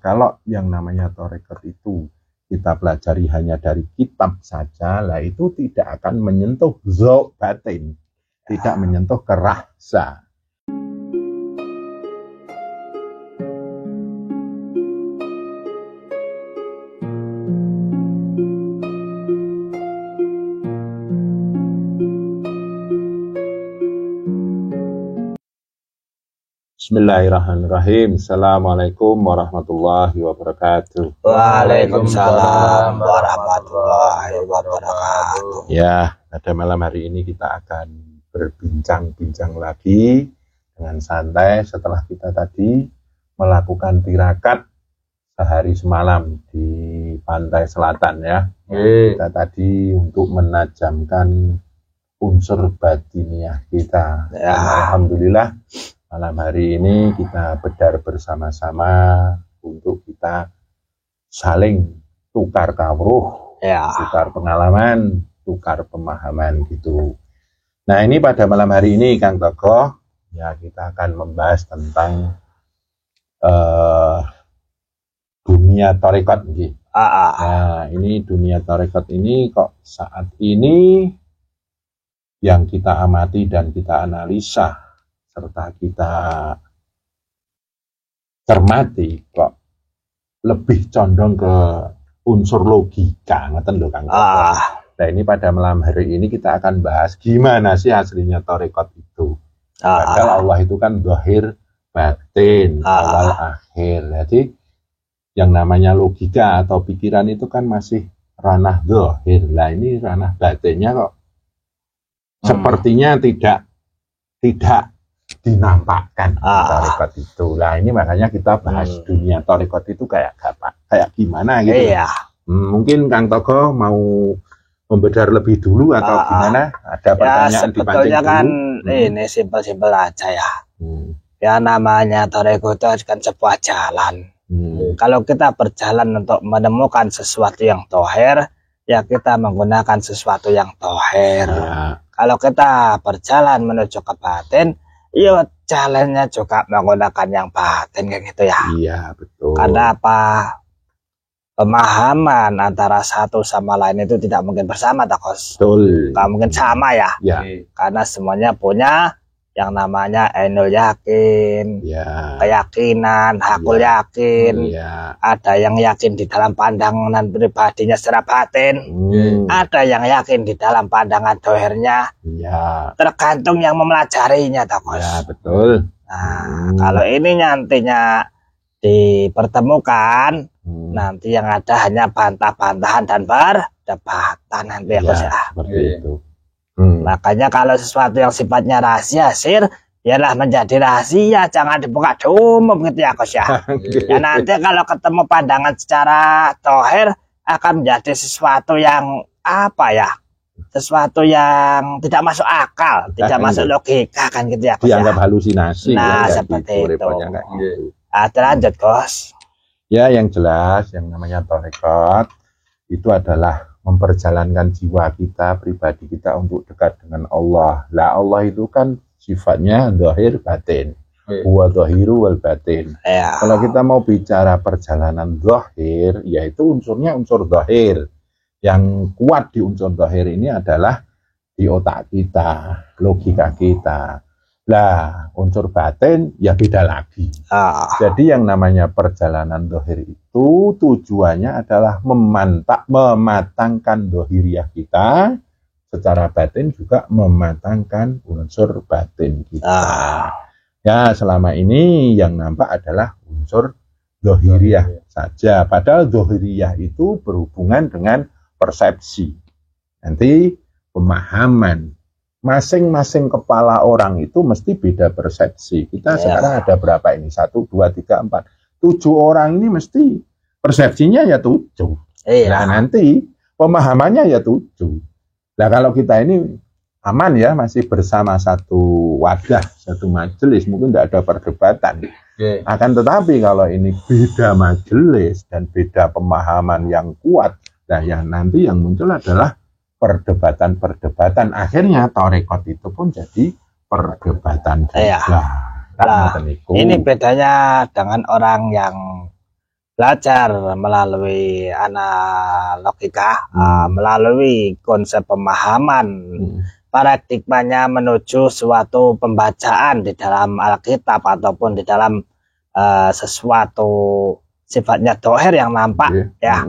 kalau yang namanya tarekat itu kita pelajari hanya dari kitab saja, lah itu tidak akan menyentuh zauq batin, tidak menyentuh ke rasa. Bismillahirrahmanirrahim. Assalamualaikum warahmatullahi wabarakatuh. Waalaikumsalam warahmatullahi wabarakatuh. Ya, pada malam hari ini kita akan berbincang-bincang lagi dengan santai setelah kita tadi melakukan tirakat sehari semalam di pantai selatan ya. Kita tadi untuk menajamkan unsur batiniah kita. Ya. Alhamdulillah malam hari ini kita bedar bersama-sama untuk kita saling tukar kawruh, tukar pengalaman, tukar pemahaman gitu. Nah ini pada malam hari ini Kang Togoh, ya kita akan membahas tentang dunia tarekat. Nah ini dunia tarekat ini kok saat ini yang kita amati dan kita analisa serta kita cermati kok lebih condong ke unsur logika, ngeten lho Kang. Nah ini pada malam hari ini kita akan bahas gimana sih aslinya tarekat itu. Padahal Allah itu kan zahir batin, awal akhir. Jadi yang namanya logika atau pikiran itu kan masih ranah zahir. Lah ini ranah batinnya kok sepertinya tidak dinampakkan tarekat itu. Nah ini makanya kita bahas dunia tarekat itu kayak gimana gitu. Mungkin Kang Togoh mau membedar lebih dulu atau gimana? Ada pertanyaan dipancing sebetulnya kan dulu? Ini simpel-simpel aja ya. Ya namanya tarekat itu kan sebuah jalan. Kalau kita berjalan untuk menemukan sesuatu yang toher, ya kita menggunakan sesuatu yang toher. Kalau kita berjalan menuju ke batin, iya jalannya juga menggunakan yang batin kayak gitu ya. Iya betul. Karena apa? Pemahaman antara satu sama lain itu tidak mungkin bersama, Takos. Betul. Tidak mungkin sama ya. Karena semuanya punya yang namanya ainul yakin, keyakinan, hakul yakin. Ada yang yakin di dalam pandangan pribadinya secara batin, ada yang yakin di dalam pandangan dohernya. Tergantung yang mempelajarinya, Takos. Ya betul. Nah, kalau ini nantinya dipertemukan, nanti yang ada hanya bantah-bantahan dan perdebatan nanti ya, seperti itu. Makanya kalau sesuatu yang sifatnya rahasia sir, biarlah menjadi rahasia, jangan dibuka umum gitu ya Kos ya. Ya nanti kalau ketemu pandangan secara toher akan menjadi sesuatu yang apa ya? Sesuatu yang tidak masuk akal, tidak masuk logika kan gitu ya Kos. Dianggap halusinasi. Nah seperti itu. Lanjut Kos. Ya yang jelas yang namanya tarekat itu adalah memperjalankan jiwa kita, pribadi kita untuk dekat dengan Allah. Lah Allah itu kan sifatnya zahir batin. Huwa zahiru wal batin. Kalau kita mau bicara perjalanan zahir, yaitu unsurnya unsur zahir. Yang kuat di unsur zahir ini adalah di otak kita, logika kita. Lah, unsur batin ya beda lagi. Jadi yang namanya perjalanan zahir itu tujuannya adalah mematangkan zahiriyah kita, secara batin juga mematangkan unsur batin kita. Ya, selama ini yang nampak adalah unsur zahiriyah saja. Padahal zahiriyah itu berhubungan dengan persepsi. Nanti pemahaman. Masing-masing kepala orang itu mesti beda persepsi. Kita sekarang ada berapa ini? 1, 2, 3, 4. 7 orang ini mesti persepsinya ya 7. Nah nanti pemahamannya ya 7. Nah kalau kita ini aman ya, masih bersama satu wadah, satu majelis, mungkin tidak ada perdebatan. Akan tetapi kalau ini beda majelis dan beda pemahaman yang kuat, nah yang nanti yang muncul adalah perdebatan-perdebatan. Akhirnya tarekat itu pun jadi perdebatan juga. Ini bedanya dengan orang yang belajar melalui analogika, melalui konsep pemahaman, paradigmanya menuju suatu pembacaan di dalam Alkitab ataupun di dalam sesuatu sifatnya dohir yang nampak, ya.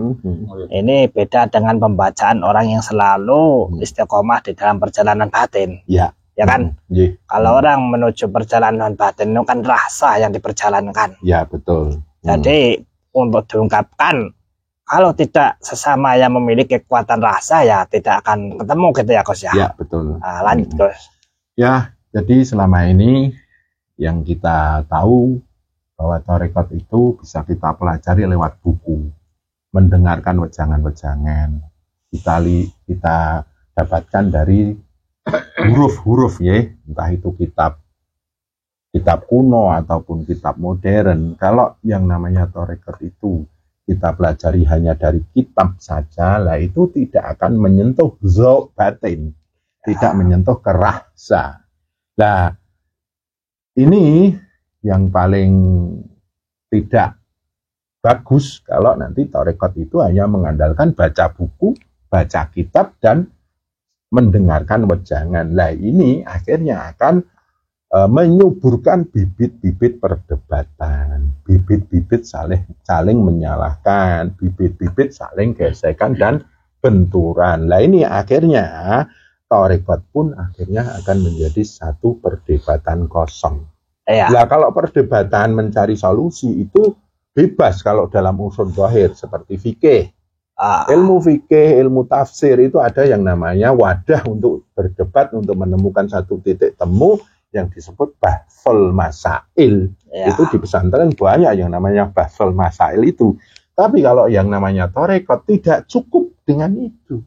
Ini beda dengan pembacaan orang yang selalu istiqomah di dalam perjalanan batin, ya kan? Kalau orang menuju perjalanan batin itu kan rasa yang diperjalankan, ya betul. Jadi untuk diungkapkan, kalau tidak sesama yang memiliki kekuatan rasa, ya tidak akan ketemu gitu ya, Gus ya. Ya betul. Nah, lanjut, Gus. Ya, jadi selama ini yang kita tahu bahwa tarekat itu bisa kita pelajari lewat buku, mendengarkan wejangan-wejangan, kita dapatkan dari huruf-huruf ya, entah itu kitab kuno ataupun kitab modern. Kalau yang namanya tarekat itu kita pelajari hanya dari kitab saja, lah itu tidak akan menyentuh zauq batin, tidak menyentuh ke rasa. Nah, ini yang paling tidak bagus kalau nanti tarekat itu hanya mengandalkan baca buku, baca kitab, dan mendengarkan wejangan. Lah ini akhirnya akan menyuburkan bibit-bibit perdebatan, bibit-bibit saling menyalahkan, bibit-bibit saling gesekan dan benturan. Lah ini akhirnya tarekat pun akhirnya akan menjadi satu perdebatan kosong. Lah kalau perdebatan mencari solusi itu bebas kalau dalam usul zahir seperti fikih. Ilmu fikih, ilmu tafsir itu ada yang namanya wadah untuk berdebat, untuk menemukan satu titik temu yang disebut bahsul masail. Itu di pesantren banyak yang namanya bahsul masail itu. Tapi kalau yang namanya tarekat tidak cukup dengan itu.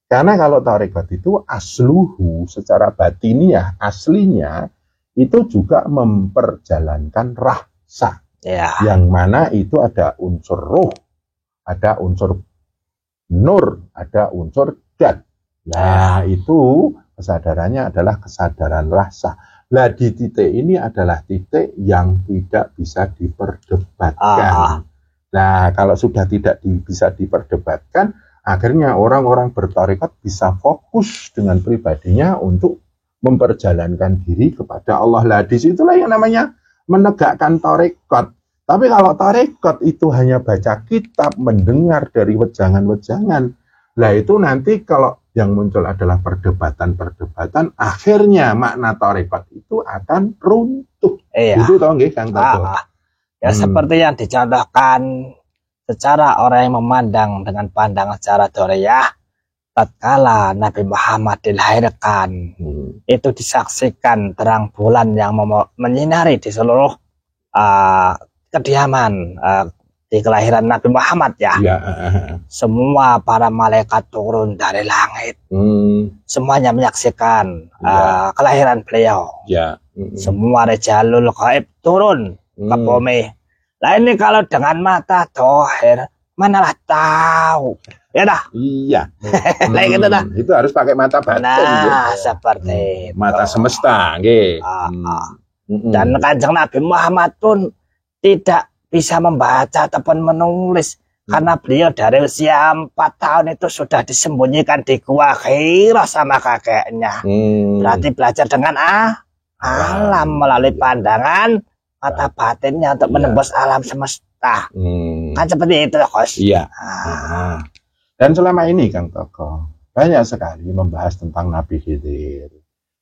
Karena kalau tarekat itu asluhu, secara batiniah, aslinya itu juga memperjalankan rasa. Yang mana itu ada unsur ruh, ada unsur nur, ada unsur dat. Nah, itu kesadarannya adalah kesadaran rasa. Nah, di titik ini adalah titik yang tidak bisa diperdebatkan. Nah, kalau sudah tidak bisa diperdebatkan, akhirnya orang-orang bertarekat bisa fokus dengan pribadinya untuk memperjalankan diri kepada Allah. Lah, disitulah yang namanya menegakkan tarekat. Tapi kalau tarekat itu hanya baca kitab, mendengar dari wejangan-wejangan, lah itu nanti kalau yang muncul adalah perdebatan-perdebatan, akhirnya makna tarekat itu akan runtuh. Itu toh nggih Kang Toto. Ya seperti yang dicontohkan secara orang yang memandang dengan pandangan secara doriyah, tatkala Nabi Muhammad dilahirkan, itu disaksikan terang bulan yang menyinari di seluruh kediaman di kelahiran Nabi Muhammad ya. Semua para malaikat turun dari langit. Semuanya menyaksikan kelahiran beliau. Semua rijalul ghaib turun ke bumi. Nah ini kalau dengan mata dohir manalah tahu. Ya dah. Iya. Nah gitu dah. Itu harus pakai mata batin. Nah seperti mata semesta nggih. Dan Kanjeng Nabi Muhammad pun tidak bisa membaca ataupun menulis karena beliau dari usia 4 tahun itu sudah disembunyikan di gua Hira sama kakeknya. Berarti belajar dengan alam melalui pandangan mata batinnya untuk menembus alam semesta. Kan seperti itu, Kos. Iya. Dan selama ini Kang Toko banyak sekali membahas tentang Nabi Khidir,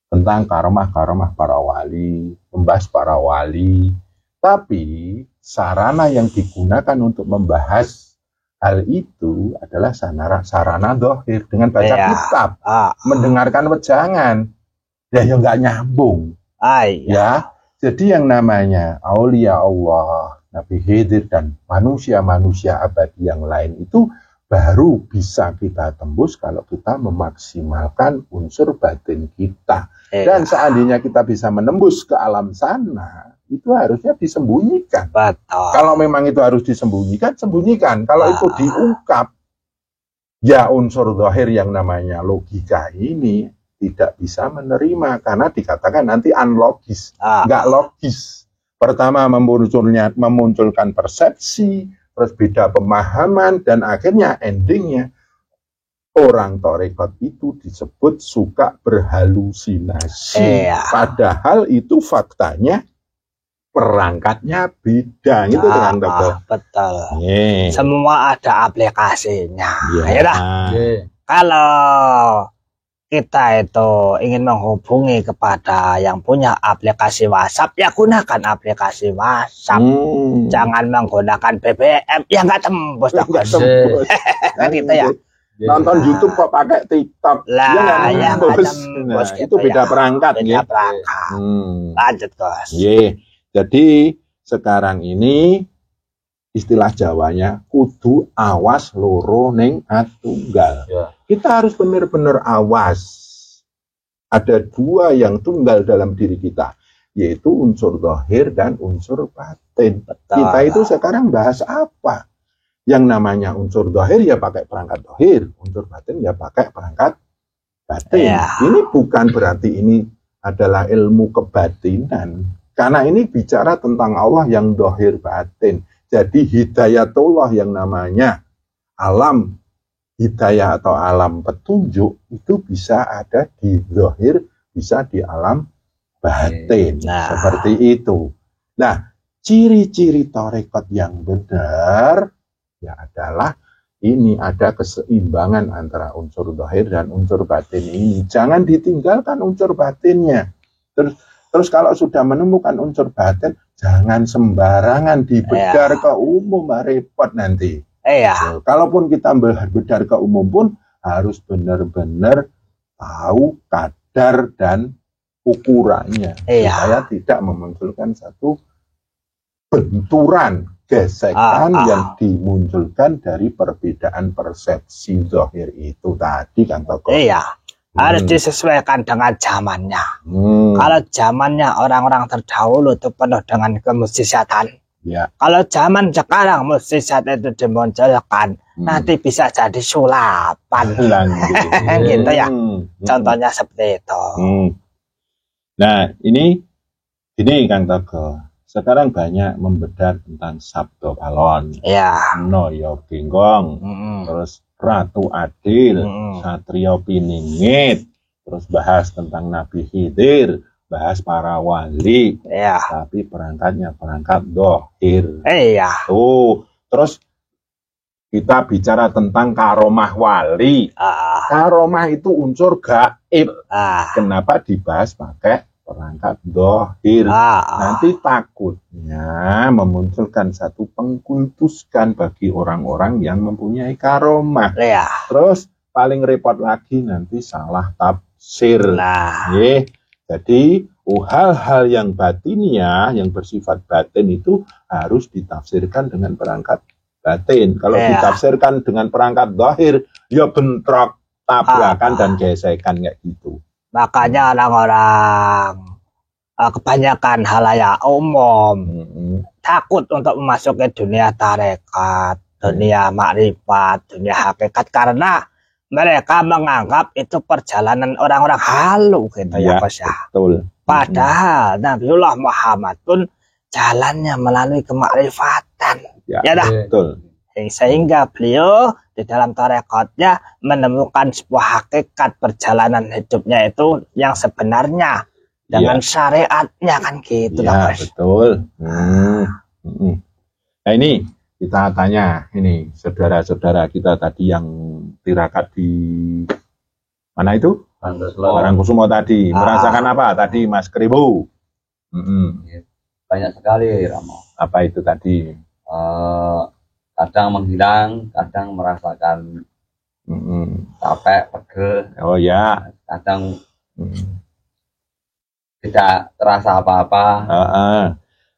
tentang karomah-karomah para wali, membahas para wali. Tapi sarana yang digunakan untuk membahas hal itu adalah sarana dohir dengan baca kitab, mendengarkan wejangan, ya nggak nyambung. Ya, jadi yang namanya aulia Allah, Nabi Khidir dan manusia-manusia abadi yang lain itu baru bisa kita tembus kalau kita memaksimalkan unsur batin kita. Dan seandainya kita bisa menembus ke alam sana, itu harusnya disembunyikan. Kalau memang itu harus disembunyikan, sembunyikan. Kalau itu diungkap, ya unsur zahir yang namanya logika ini tidak bisa menerima karena dikatakan nanti unlogis, nggak logis. Pertama memunculkan persepsi, terus beda pemahaman, dan akhirnya endingnya orang tarekat itu disebut suka berhalusinasi. Padahal itu faktanya perangkatnya beda, gitu kan, betul. Semua ada aplikasinya. Kalau kita itu ingin menghubungi kepada yang punya aplikasi WhatsApp, ya gunakan aplikasi WhatsApp. Jangan menggunakan BBM, ya nggak tembus. Kan gitu ya. Nonton YouTube kok pakai TikTok lah, ya itu beda perangkat. Lanjut, Bos. Jadi sekarang ini istilah Jawanya kudu awas loro ning atunggal. Kita harus benar-benar awas. Ada dua yang tunggal dalam diri kita, yaitu unsur zahir dan unsur batin. Kita itu sekarang bahas apa? Yang namanya unsur zahir ya pakai perangkat zahir, unsur batin ya pakai perangkat batin. Ini bukan berarti ini adalah ilmu kebatinan. Karena ini bicara tentang Allah yang zahir batin. Jadi hidayatullah yang namanya alam hidayah atau alam petunjuk itu bisa ada di zahir, bisa di alam batin. Seperti itu. Nah, ciri-ciri tarekat yang benar ya adalah ini ada keseimbangan antara unsur zahir dan unsur batin ini. Jangan ditinggalkan unsur batinnya. Terus kalau sudah menemukan unsur batin, jangan sembarangan dibedar ke umum, repot nanti. Kalaupun kita bedar ke umum pun harus benar-benar tahu kadar dan ukurannya, supaya tidak memunculkan satu benturan, gesekan yang dimunculkan dari perbedaan persepsi zahir itu tadi, kan Tokoh. Harus disesuaikan dengan zamannya. Kalau zamannya orang-orang terdahulu itu penuh dengan kemusyisyatan. Kalau zaman sekarang musyisyat itu dimunculkan, nanti bisa jadi sulapan. Gitu ya. Contohnya seperti itu. Nah, ini Kang Tokoh. Sekarang banyak membedah tentang Sabdo Balon. Noyo Genggong. Terus Ratu Adil, Satrio Piningit, terus bahas tentang Nabi Khidir, bahas para wali, tapi perangkatnya perangkat dohir. Terus kita bicara tentang karomah wali. Karomah itu unsur gaib. Kenapa dibahas pakai perangkat dohir? Nanti takutnya memunculkan satu pengkultuskan bagi orang-orang yang mempunyai karomah. Terus paling repot lagi nanti salah tafsir. Jadi hal-hal yang batinnya, yang bersifat batin itu harus ditafsirkan dengan perangkat batin. Kalau ditafsirkan dengan perangkat dohir, ya bentrok, tabrakan dan gesekan kayak gitu. Makanya orang-orang kebanyakan halayak umum takut untuk memasuki dunia tarekat, dunia makrifat, dunia hakikat, karena mereka menganggap itu perjalanan orang-orang halu gitu ya, Bos ya. Padahal Nabiullah Muhammad pun jalannya melalui kemakrifatan. Betul. Sehingga beliau di dalam tarekatnya menemukan sebuah hakikat perjalanan hidupnya itu yang sebenarnya dengan syariatnya, kan gitu. Betul. Nah, ini kita tanya ini saudara-saudara kita tadi yang tirakat di mana itu? Parangkusumo tadi. Merasakan apa tadi, Mas Kribo? Banyak sekali, Ramo. Apa itu tadi? Kadang menghilang, kadang merasakan capek, pegel. Kadang tidak terasa apa-apa.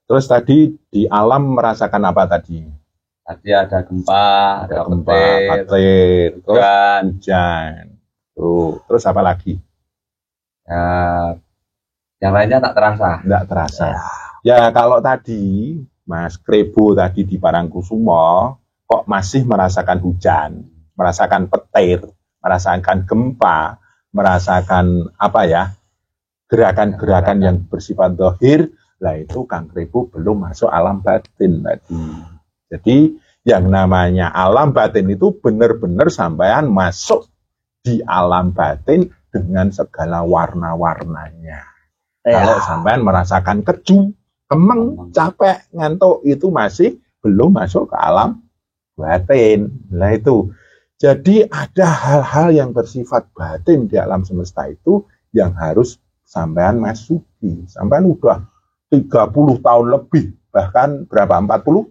Terus tadi di alam merasakan apa tadi? Tadi ada gempa, ada petir, hujan. Terus apa lagi? Yang lainnya tak terasa. Tidak terasa. Ya kalau tadi Mas Krebo tadi di Parangkusumo kok masih merasakan hujan, merasakan petir, merasakan gempa, merasakan apa ya, gerakan-gerakan yang bersifat zahir, lah itu Kang Krebo belum masuk alam batin tadi. Jadi yang namanya alam batin itu benar-benar sampean masuk di alam batin dengan segala warna-warnanya. Kalau sampean merasakan keju, kemeng, capek, ngantuk, itu masih belum masuk ke alam batin. Nah itu. Jadi ada hal-hal yang bersifat batin di alam semesta itu yang harus sampean masuki. Sampean udah 30 tahun lebih, bahkan berapa? 40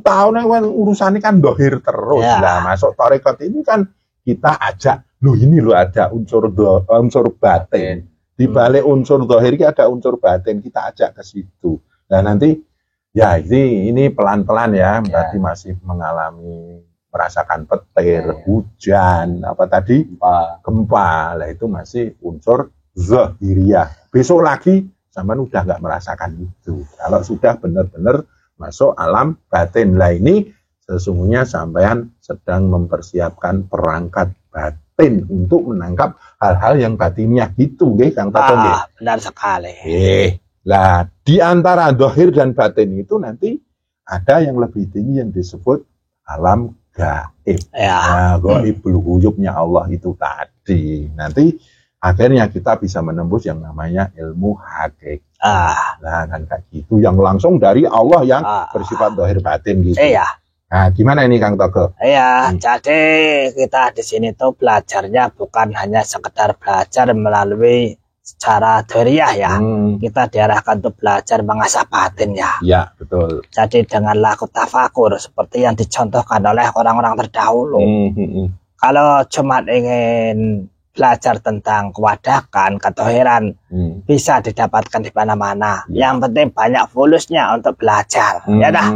tahun kan urusannya kan dohir terus. Nah, masuk tarekat ini kan kita ajak, loh ini loh ada unsur batin. Di balik unsur dohir ada unsur batin, kita ajak ke situ. Nah nanti ya ini pelan-pelan ya, berarti masih merasakan petir, hujan, apa tadi? Gempa. Lah itu masih unsur zahiriyah. Besok lagi sampean udah nggak merasakan itu. Kalau sudah benar-benar masuk alam batin. Lah ini sesungguhnya sampean sedang mempersiapkan perangkat batin untuk menangkap hal-hal yang batinnya gitu, nggih Kang Toto nggih. Benar sekali. Lah di antara zahir dan batin itu nanti ada yang lebih tinggi yang disebut alam gaib. Nah, gaibul ghuyubnya Allah itu tadi. Nanti akhirnya kita bisa menembus yang namanya ilmu hakikat. Nah, kan kayak gitu yang langsung dari Allah yang bersifat zahir batin gitu. Nah, gimana ini Kang Togo? Jadi kita di sini tuh belajarnya bukan hanya sekedar belajar melalui secara dhariah ya. Kita diarahkan untuk belajar mengasah batin ya. Ya, betul. Jadi dengan laku tafakur seperti yang dicontohkan oleh orang-orang terdahulu. Kalau cuma ingin belajar tentang kewadakan, ketohiran, bisa didapatkan di mana-mana. Yang penting banyak fulusnya untuk belajar. Ya dah.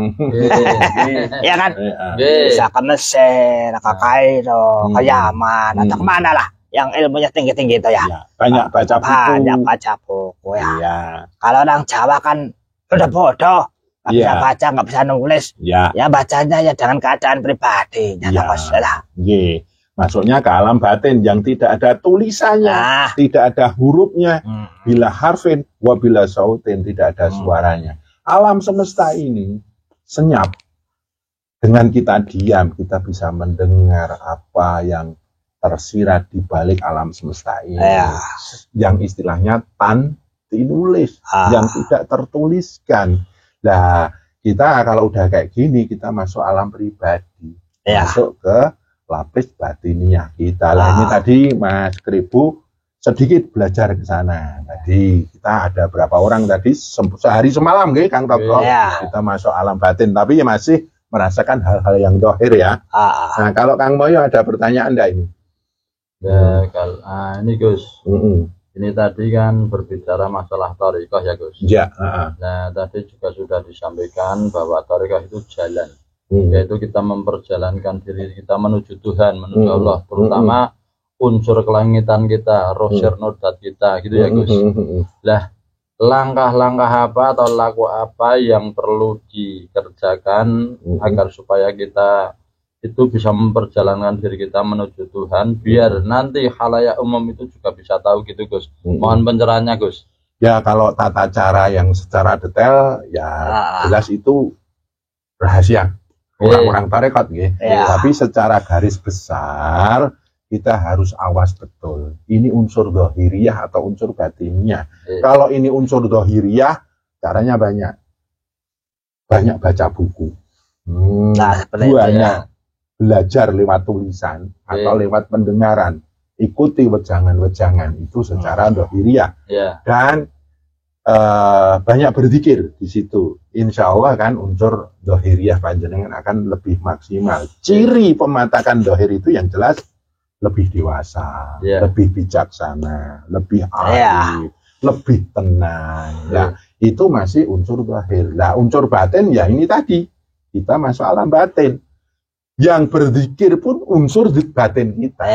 Ya kan? Bisa ke Mesir, ke Kairo, ke Yaman, atau kemana lah. Yang ilmunya tinggi-tinggi itu ya. Banyak baca buku. Banyak baca buku ya. Kalau orang Jawa kan udah bodoh. Nggak bisa baca, nggak bisa nulis. Ya bacanya ya dengan keadaan pribadi. Masuknya ke alam batin yang tidak ada tulisannya, tidak ada hurufnya, bila harfin, wabila sautin, tidak ada suaranya. Alam semesta ini senyap. Dengan kita diam, kita bisa mendengar apa yang tersirat di balik alam semesta ini. Yang istilahnya dinulis, yang tidak tertuliskan. Nah, kita kalau udah kayak gini, kita masuk alam pribadi, masuk ke lapis batinnya kita. Lah ini tadi Mas Kribu sedikit belajar ke sana. Tadi kita ada berapa orang tadi sehari semalam nggih Kang Togo. Kita masuk alam batin tapi ya masih merasakan hal-hal yang dohir ya. Nah, kalau Kang Moyo ada pertanyaan enggak ini? Ya, kalau ini Gus. Ini tadi kan berbicara masalah thariqah ya Gus. Nah, tadi juga sudah disampaikan bahwa thariqah itu jalan. Yaitu kita memperjalankan diri kita menuju Tuhan, menuju Allah, terutama unsur kelangitan kita, roh syarnodat kita, gitu ya Gus. Lah, langkah-langkah apa atau laku apa yang perlu dikerjakan agar supaya kita itu bisa memperjalankan diri kita menuju Tuhan, biar nanti khalayak umum itu juga bisa tahu gitu Gus. Mohon pencerahannya Gus. Ya, kalau tata cara yang secara detail ya jelas itu rahasia orang-orang tarekat gitu. Tapi secara garis besar kita harus awas betul. Ini unsur dohiriyah atau unsur batinnya. Kalau ini unsur dohiriyah, caranya banyak. Banyak baca buku. Banyak belajar lewat tulisan atau lewat pendengaran. Ikuti wejangan-wejangan itu secara dohiriyah. Dan banyak berzikir di situ. Insya Allah kan unsur dohiriyah panjenengan akan lebih maksimal. Ciri pematakan dohir itu yang jelas lebih dewasa, lebih bijaksana, lebih arif, lebih tenang. Nah, itu masih unsur dohir. Nah, unsur batin ya ini tadi kita masuk alam batin. Yang berzikir pun unsur batin kita,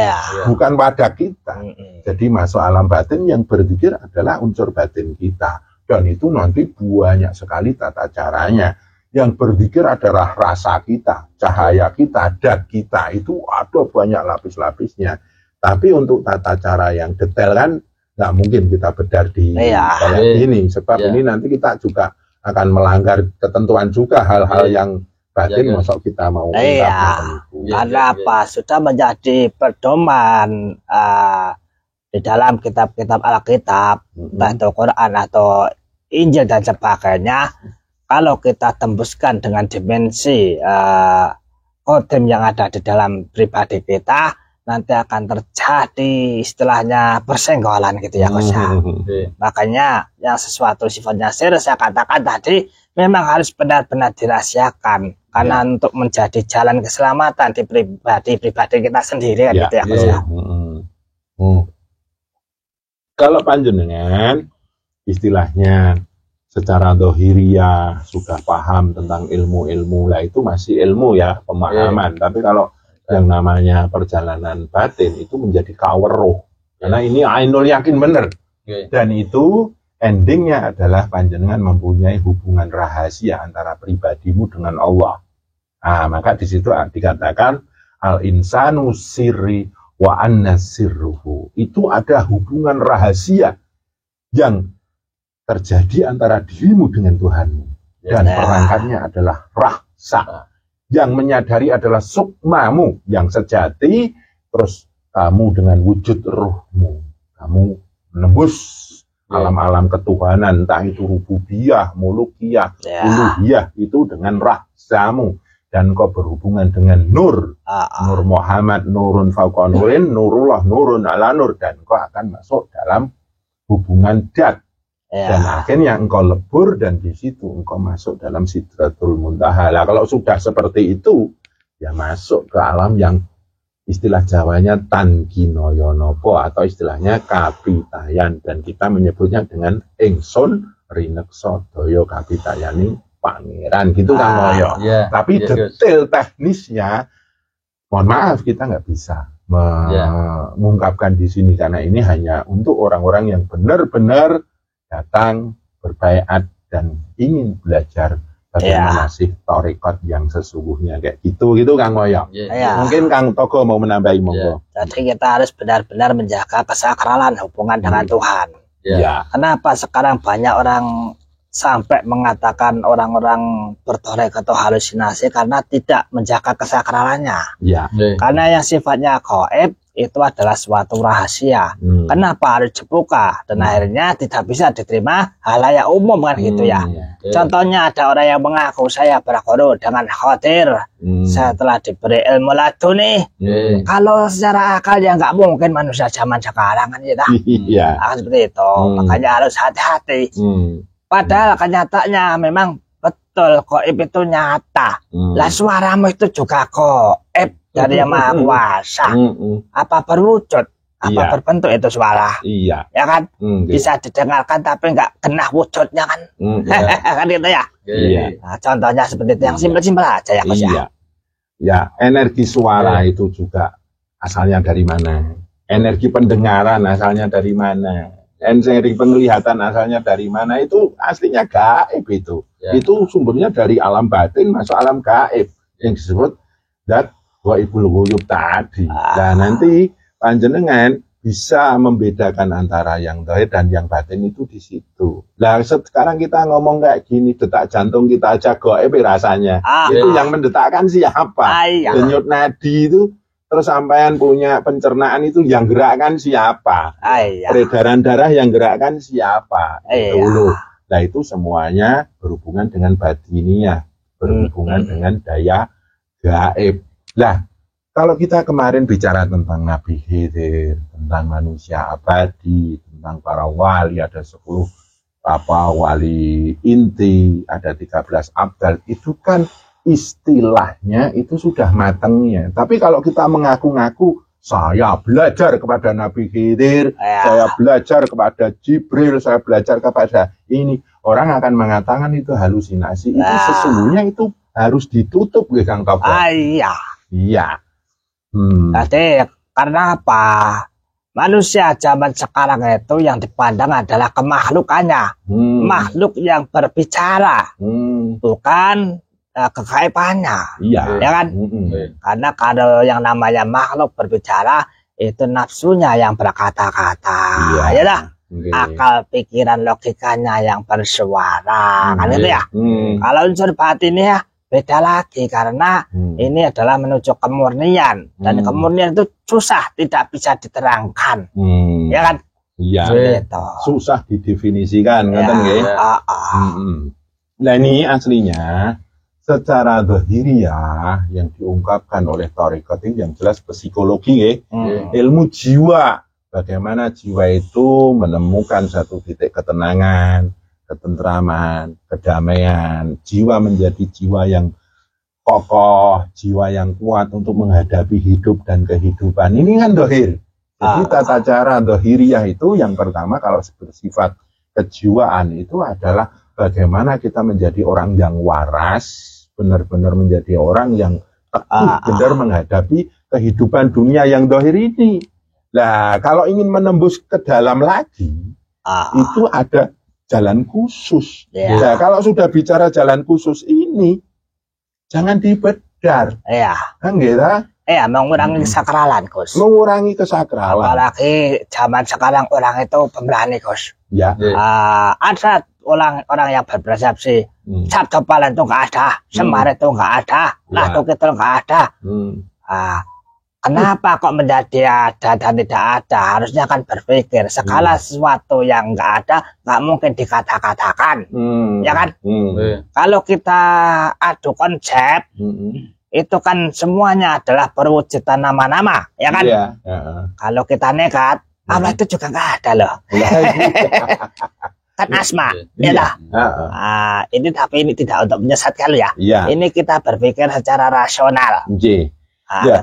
bukan wadah kita. Jadi masuk alam batin yang berzikir adalah unsur batin kita. Dan itu nanti banyak sekali tata caranya. Yang berzikir adalah rasa kita, cahaya kita, dat kita. Itu ada banyak lapis-lapisnya. Tapi untuk tata cara yang detail kan nggak mungkin kita bedar di kayak ini. Sebab ini nanti kita juga akan melanggar ketentuan juga hal-hal yang batin, Ya, masa kita mau iya, itu. karena apa? Sudah menjadi pedoman di dalam kitab-kitab Alkitab, entah itu Quran atau Injil dan sebagainya. Kalau kita tembuskan dengan dimensi kodem yang ada di dalam pribadi kita, nanti akan terjadi istilahnya persenggolan gitu ya Gus ya. Makanya yang sesuatu sifatnya sir, saya katakan tadi memang harus benar-benar dirahasiakan karena untuk menjadi jalan keselamatan di pribadi kita sendiri kan gitu ya Gus ya. Kalau panjenengan istilahnya secara dohiriyah sudah paham tentang ilmu-ilmu lah, itu masih ilmu ya, pemahaman. Tapi kalau yang namanya perjalanan batin itu menjadi kaweruh, karena ini ainul yakin bener. Dan itu endingnya adalah panjenengan mempunyai hubungan rahasia antara pribadimu dengan Allah. Nah, maka di situ dikatakan al insanu sirri wa anna sirruhu. Itu ada hubungan rahasia yang terjadi antara dirimu dengan Tuhanmu. Dan perangkatnya adalah rahsa. Yang menyadari adalah sukmamu yang sejati. Terus kamu dengan wujud ruhmu, kamu menembus alam-alam ketuhanan, entah itu rububiyah, mulukiyah, uluhiyah, itu dengan rahsamu. Dan kau berhubungan dengan nur, nur Muhammad, nurun fauqa nurin, nurullah, nurun ala nur, dan kau akan masuk dalam hubungan dat. Dan akhirnya engkau lebur, dan di situ engkau masuk dalam sidratul muntaha. Nah, kalau sudah seperti itu, ya masuk ke alam yang istilah Jawanya Tangkino Yonopo, atau istilahnya kapitayan, dan kita menyebutnya dengan ingsun rinekso doyo kapitayani pangeran gitu kan Moyo. Tapi detail teknisnya, mohon maaf kita nggak bisa mengungkapkan di sini karena ini hanya untuk orang-orang yang benar-benar datang berbaiat dan ingin belajar bagaimana sih tarekat yang sesungguhnya kayak gitu Kang Moyo. Mungkin Kang Togo mau menambahi monggo. Jadi kita harus benar-benar menjaga kesakralan hubungan dengan Tuhan. Kenapa sekarang banyak orang sampai mengatakan orang-orang bertarekat atau halusinasi karena tidak menjaga kesakralannya. Karena yang sifatnya gaib itu adalah suatu rahasia. Kenapa harus dibuka? Dan akhirnya tidak bisa diterima halayak umum kan gitu ya. Contohnya ada orang yang mengaku saya berguru dengan khadir. Saya telah diberi ilmu laduni. Kalau secara akal ya nggak mungkin manusia zaman sekarang kan gitu. Seperti itu. Makanya harus hati-hati. Padahal kenyataannya memang betul gaib itu nyata. Lah suaramu itu juga gaib dari yang Maha Kuasa. Apa berwujud, apa berbentuk itu suara. Ya kan? Bisa didengarkan tapi nggak kena wujudnya kan. Kan gitu ya. Nah, contohnya seperti itu yang simpel-simpel aja ya Mas ya. Energi suara itu juga asalnya dari mana? Energi pendengaran asalnya dari mana? Energi penglihatan asalnya dari mana? Itu aslinya gaib itu. Itu sumbernya dari alam batin masuk alam gaib yang disebut zat waibul ghuyub tadi. Nah, nanti panjenengan bisa membedakan antara yang zahir dan yang batin itu di situ. Nah, sekarang kita ngomong kayak gini, detak jantung kita aja gaib rasanya. Itu yang mendetakkan siapa? Denyut nadi itu. Terus sampean punya pencernaan itu yang gerakkan siapa? Peredaran darah yang gerakkan siapa? Itu. Nah, itu semuanya berhubungan dengan batiniah, berhubungan dengan daya gaib. Nah, kalau kita kemarin bicara tentang Nabi Khidir, tentang manusia abadi, tentang para wali, ada 10 wali inti, ada 13 abdal, itu kan istilahnya itu sudah matangnya. Tapi kalau kita mengaku-ngaku saya belajar kepada Nabi Khidir, saya belajar kepada Jibril, saya belajar kepada ini, orang akan mengatakan itu halusinasi. Itu sesungguhnya itu harus ditutup Kang Togo. Jadi karena apa? Manusia zaman sekarang itu yang dipandang adalah kemakhlukannya, makhluk yang berbicara, bukan kegaibannya, ya kan? Karena kalau yang namanya makhluk berbicara itu nafsunya yang berkata-kata, ya lah. Akal, pikiran, logikanya yang bersuara, kan itu ya. Kalau unsur batinnya beda lagi karena ini adalah menuju kemurnian dan kemurnian itu susah, tidak bisa diterangkan, ya kan? Iya, gitu. Susah didefinisikan, Ya, ngoten nggih. Nah ini aslinya secara zahiriyah yang diungkapkan oleh tarekat ini yang jelas psikologi nggih. Ilmu jiwa, bagaimana jiwa itu menemukan satu titik ketenangan, ketentraman, kedamaian, jiwa menjadi jiwa yang kokoh, jiwa yang kuat untuk menghadapi hidup dan kehidupan. Ini kan dohir. Jadi tata cara dohiriyah itu yang pertama kalau bersifat kejiwaan itu adalah bagaimana kita menjadi orang yang waras, benar-benar menjadi orang yang teguh, benar menghadapi kehidupan dunia yang dohir ini. Nah, kalau ingin menembus ke dalam lagi, itu ada jalan khusus. Nah, kalau sudah bicara jalan khusus ini, jangan dibedar. Kan gitu? Mengurangi sakralan, Gus. Mengurangi kesakralan. Apalagi zaman sekarang orang itu pemberani, Gus. Ya. Ada orang yang berpersepsi Sabtu Palan itu nggak ada, Semar itu nggak ada, Latu Kidul nggak ada. Kenapa kok menjadi ada dan tidak ada? Harusnya kan berpikir segala sesuatu yang nggak ada nggak mungkin dikata-katakan, ya kan? Kalau kita adu konsep, itu kan semuanya adalah perwujudan nama-nama, ya kan? Kalau kita nekat, Allah itu juga nggak ada loh. Kan asma, ya lah. Ini tapi ini tidak untuk menyesatkan ya. Ini kita berpikir secara rasional. Ya,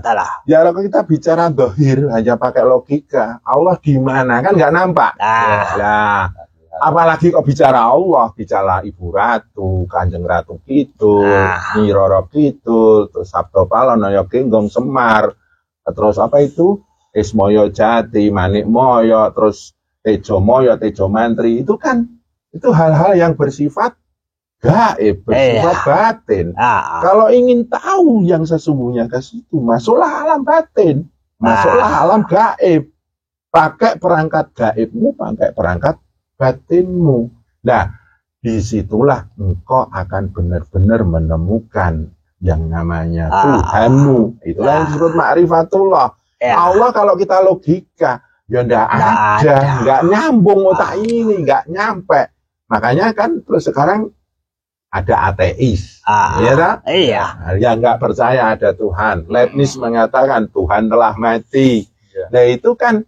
kalau kita bicara dohir hanya pakai logika, Allah di mana kan nggak nampak. Nah, apalagi kok bicara Allah, bicara Ibu Ratu, Kanjeng Ratu Kidul, Nyi Roro Kidul, terus Sabto Palono, Genggong Semar, terus apa itu? Ismoyo Jati, Manik Moyo, terus Tejo Moyo, Tejo Mantri, itu kan itu hal-hal yang bersifat gaib, bersifat batin. Kalau ingin tahu yang sesungguhnya ke situ, masuklah alam batin, masuklah alam gaib. Pakai perangkat gaibmu, pakai perangkat batinmu. Nah, disitulah engkau akan benar-benar menemukan yang namanya Tuhanmu. Itulah yang disebut ma'rifatullah. Allah kalau kita logika, ya ndak ada, nggak nyambung otak ini, nggak nyampe. Makanya kan terus sekarang ada ateis, ya tak? Yang nggak percaya ada Tuhan. Leibniz mengatakan Tuhan telah mati. Nah itu kan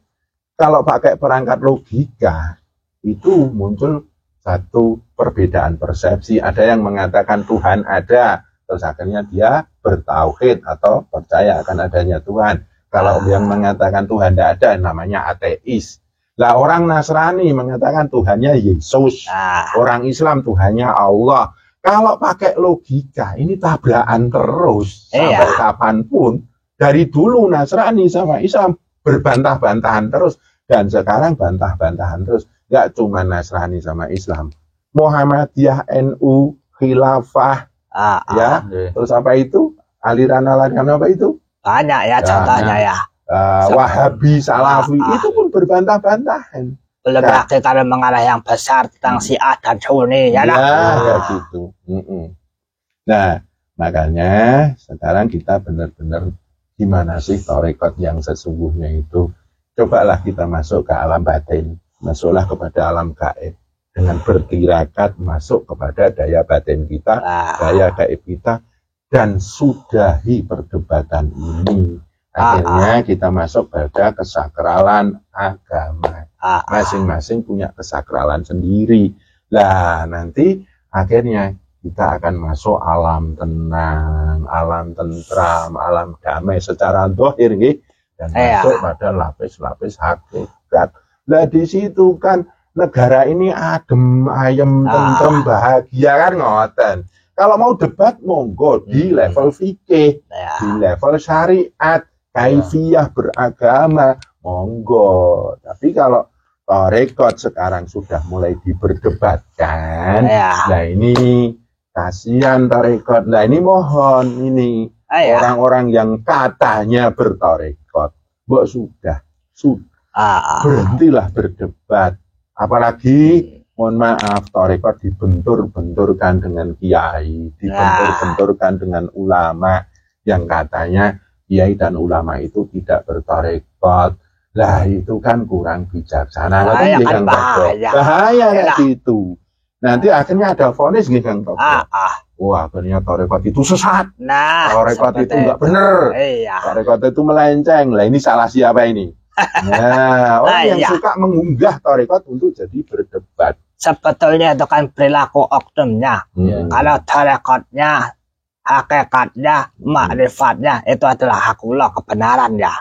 kalau pakai perangkat logika, itu muncul satu perbedaan persepsi. Ada yang mengatakan Tuhan ada, terus akhirnya dia bertauhid atau percaya akan adanya Tuhan. Kalau yang mengatakan Tuhan tidak ada, namanya ateis. Lah orang Nasrani mengatakan Tuhannya Yesus, orang Islam Tuhannya Allah. Kalau pakai logika, ini tabrakan terus sampai kapanpun. Dari dulu Nasrani sama Islam berbantah-bantahan terus, dan sekarang bantah-bantahan terus. Gak cuma Nasrani sama Islam, Muhammadiyah, NU, Khilafah, ya, terus apa itu? Aliran-aliran apa itu? Banyak ya contohnya ya. Wahabi, Salafi, itu pun berbantah-bantahan. Belum lagi kalau mengarah yang besar tentang Syiah dan Sunni, ya lah. Kayak gitu. Nah, makanya sekarang kita benar-benar gimana sih tarekat yang sesungguhnya itu? Cobalah kita masuk ke alam batin, masuklah kepada alam gaib dengan bertirakat masuk kepada daya batin kita, daya gaib kita. Dan sudahi perdebatan ini. Akhirnya kita masuk pada kesakralan agama. Masing-masing punya kesakralan sendiri. Lah nanti akhirnya kita akan masuk alam tenang, alam tentram, alam damai secara dohir, dan masuk pada lapis-lapis hakikat. Lah di situ kan negara ini adem, ayem, tentrem, bahagia kan ngoten. Kalau mau debat, monggo di level fikih, di level syariat, kaifiyah beragama, monggo. Tapi kalau tarekat sekarang sudah mulai diperdebatkan, nah ini kasihan tarekat. Nah ini mohon ini orang-orang yang katanya bertarekat, sudah berhentilah berdebat. Apalagi mohon maaf, tarekat dibentur-benturkan dengan kiai, dibentur-benturkan dengan ulama yang katanya kiai dan ulama itu tidak bertarekat. Lah itu kan kurang bijaksana. Bahaya kan, bahaya. Bahaya kayak gitu. Nanti akhirnya ada vonis gitu Kang Toto. Wah, akhirnya tarekat itu sesat. Nah, tarekat itu enggak benar. Iya. Tarekat itu melenceng. Lah ini salah siapa ini? Nah, orang yang suka mengunggah tarekat untuk jadi berdebat. Sebetulnya itu kan perilaku oknumnya. Kalau tarekatnya, hakikatnya, makrifatnya itu adalah hakullah, kebenaran ya.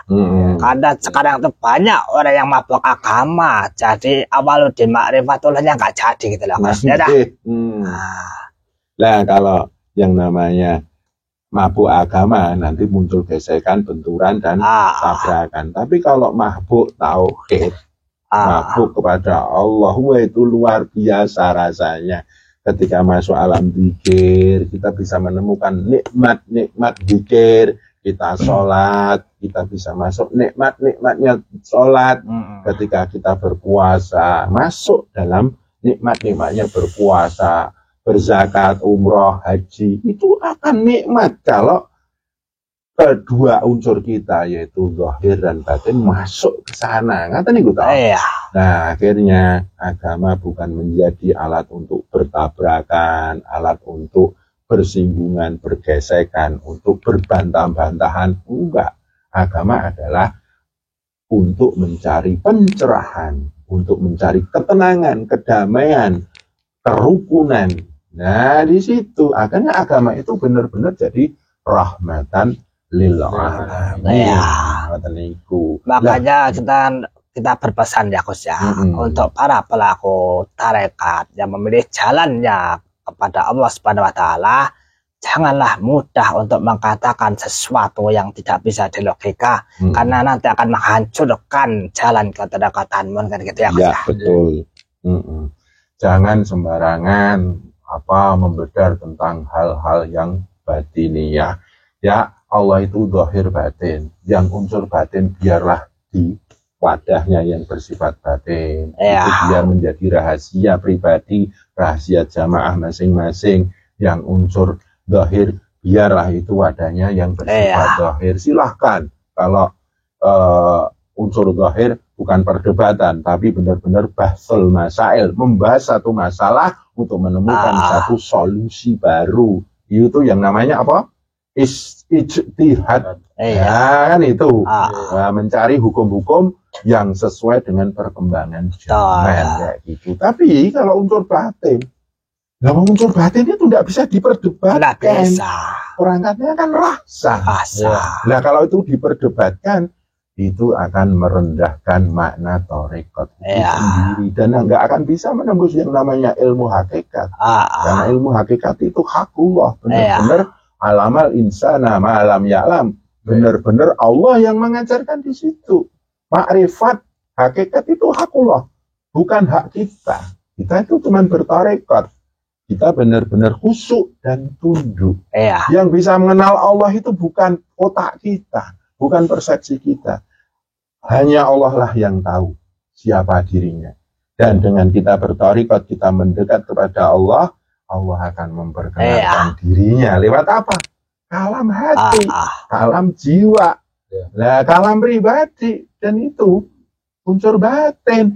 Karena sekarang itu banyak orang yang mabuk agama, jadi awaludin makrifatullahnya nggak jadi gitu loh. Nah, kalau yang namanya mabuk agama nanti muncul gesekan, benturan dan tabrakan. Tapi kalau mabuk tauhid, mabuk kepada Allah, itu luar biasa rasanya. Ketika masuk alam zikir, kita bisa menemukan nikmat-nikmat zikir. Kita sholat, kita bisa masuk nikmat-nikmatnya sholat. Ketika kita berpuasa, masuk dalam nikmat-nikmatnya berpuasa, berzakat, umroh, haji. Itu akan nikmat kalau kedua unsur kita yaitu zahir dan batin masuk ke sana. Ngerti nih gue tahu. Nah, akhirnya agama bukan menjadi alat untuk bertabrakan, alat untuk bersinggungan, bergesekan, untuk berbantah-bantahan. Enggak. Agama adalah untuk mencari pencerahan, untuk mencari ketenangan, kedamaian, kerukunan. Nah, di situ akhirnya agama itu benar-benar jadi rahmatan lil alamin. Makanya kita berpesan ya Gus ya, untuk para pelaku tarekat yang memilih jalannya kepada Allah Subhanahu wa taala, janganlah mudah untuk mengatakan sesuatu yang tidak bisa dilogika, karena nanti akan menghancurkan jalan ketadakatanmu kan gitu ya Gus. Ya, betul. Jangan sembarangan membedar tentang hal-hal yang batiniyah. Ya, Allah itu zahir batin. Yang unsur batin biarlah di wadahnya yang bersifat batin. Itu biar menjadi rahasia pribadi, rahasia jamaah masing-masing. Yang unsur zahir biarlah itu wadahnya yang bersifat zahir. Silahkan kalau unsur zahir bukan perdebatan, tapi benar-benar bahsul masail, membahas satu masalah untuk menemukan satu solusi baru. Itu yang namanya apa? Ijtihad. Kan itu mencari hukum-hukum yang sesuai dengan perkembangan zaman kayak gitu. Tapi kalau unsur batin, unsur batin itu tidak bisa diperdebatkan. Perangkatnya kan rasa. Nah, kalau itu diperdebatkan, itu akan merendahkan makna tarekat itu sendiri dan nggak akan bisa menembus yang namanya ilmu hakikat. Karena ilmu hakikat itu hakullah, benar-benar alamal insana ma'alam ya'lam. Benar-benar Allah yang mengajarkan di situ. Makrifat hakikat itu hakullah, bukan hak kita. Kita itu cuma bertarekat. Kita benar-benar khusyuk dan tunduk. Yang bisa mengenal Allah itu bukan otak kita, bukan persepsi kita. Hanya Allah lah yang tahu siapa dirinya. Dan dengan kita bertarekat, kita mendekat kepada Allah, Allah akan memperkenalkan dirinya lewat apa? Kalam hati, kalam jiwa, kalam pribadi, dan itu unsur batin.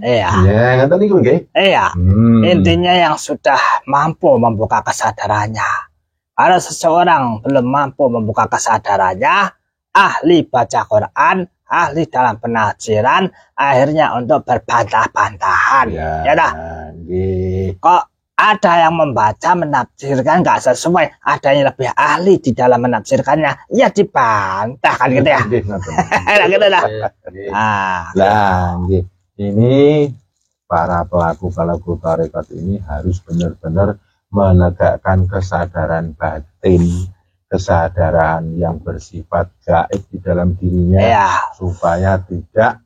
Intinya yang sudah mampu membuka kesadarannya. Kalau seseorang belum mampu membuka kesadarannya, ahli baca Quran, ahli dalam penafsiran, akhirnya untuk berbantah-bantahan. Kok ada yang membaca, menafsirkan nggak sesuai, ada yang lebih ahli di dalam menafsirkannya, ya dibantah kan gitu ya. Ini para pelaku tarekat ini harus benar-benar menegakkan kesadaran batin, kesadaran yang bersifat gaib di dalam dirinya, supaya tidak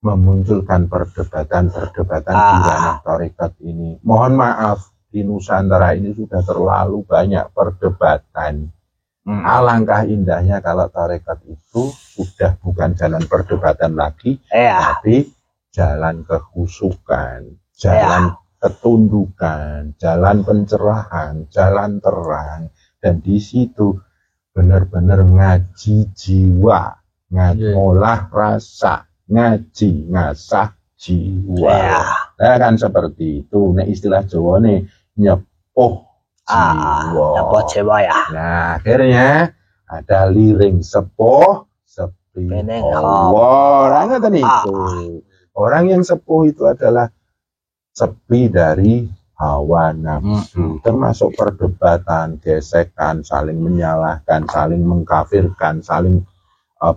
memunculkan perdebatan-perdebatan di ranah tarekat ini. Mohon maaf, di Nusantara ini sudah terlalu banyak perdebatan. Alangkah indahnya kalau tarekat itu sudah bukan jalan perdebatan lagi, tapi jalan kekhusukan, jalan ketundukan, jalan pencerahan, jalan terang, dan di situ benar-benar ngaji jiwa, ngolah rasa, ngaji ngasah jiwa. Nah, kan seperti itu. Nah, istilah Jawa nih nyepuh jiwa. Nyepuh jiwa ya. Nah, akhirnya ada liring sepuh sepi Allah. Itu. Orang yang sepuh itu adalah sepi dari hawa nafsu, termasuk perdebatan, gesekan, saling menyalahkan, saling mengkafirkan, saling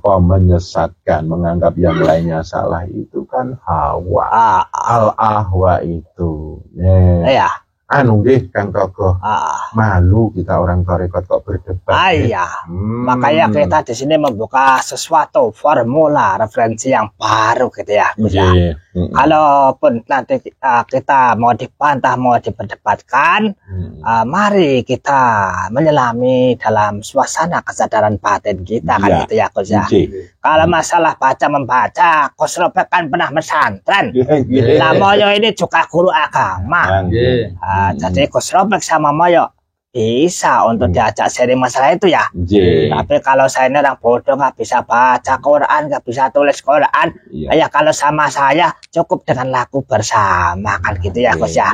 menyesatkan, menganggap yang lainnya salah, itu kan hawa. Al-ahwa itu. Iya. Anu deh Kang Togo, malu kita orang tarekat kok berdebat. Iya. Makanya kita di sini membuka sesuatu formula referensi yang baru gitu ya. Kalaupun nanti kita mau dibantah, mau diperdebatkan, mari kita menyelami dalam suasana kesadaran batin kita kan gitu ya Gus ya. Kalau masalah baca membaca, Gus Robek kan pernah pesantren. Nah, Moyo ini juga guru agama. Jadi Gus Robek sama Moyo bisa untuk diajak sharing masalah itu ya. Tapi kalau saya ini orang bodoh, nggak bisa baca Quran, nggak bisa tulis Quran, ya kalau sama saya cukup dengan laku bersama kan gitu ya Gus ya.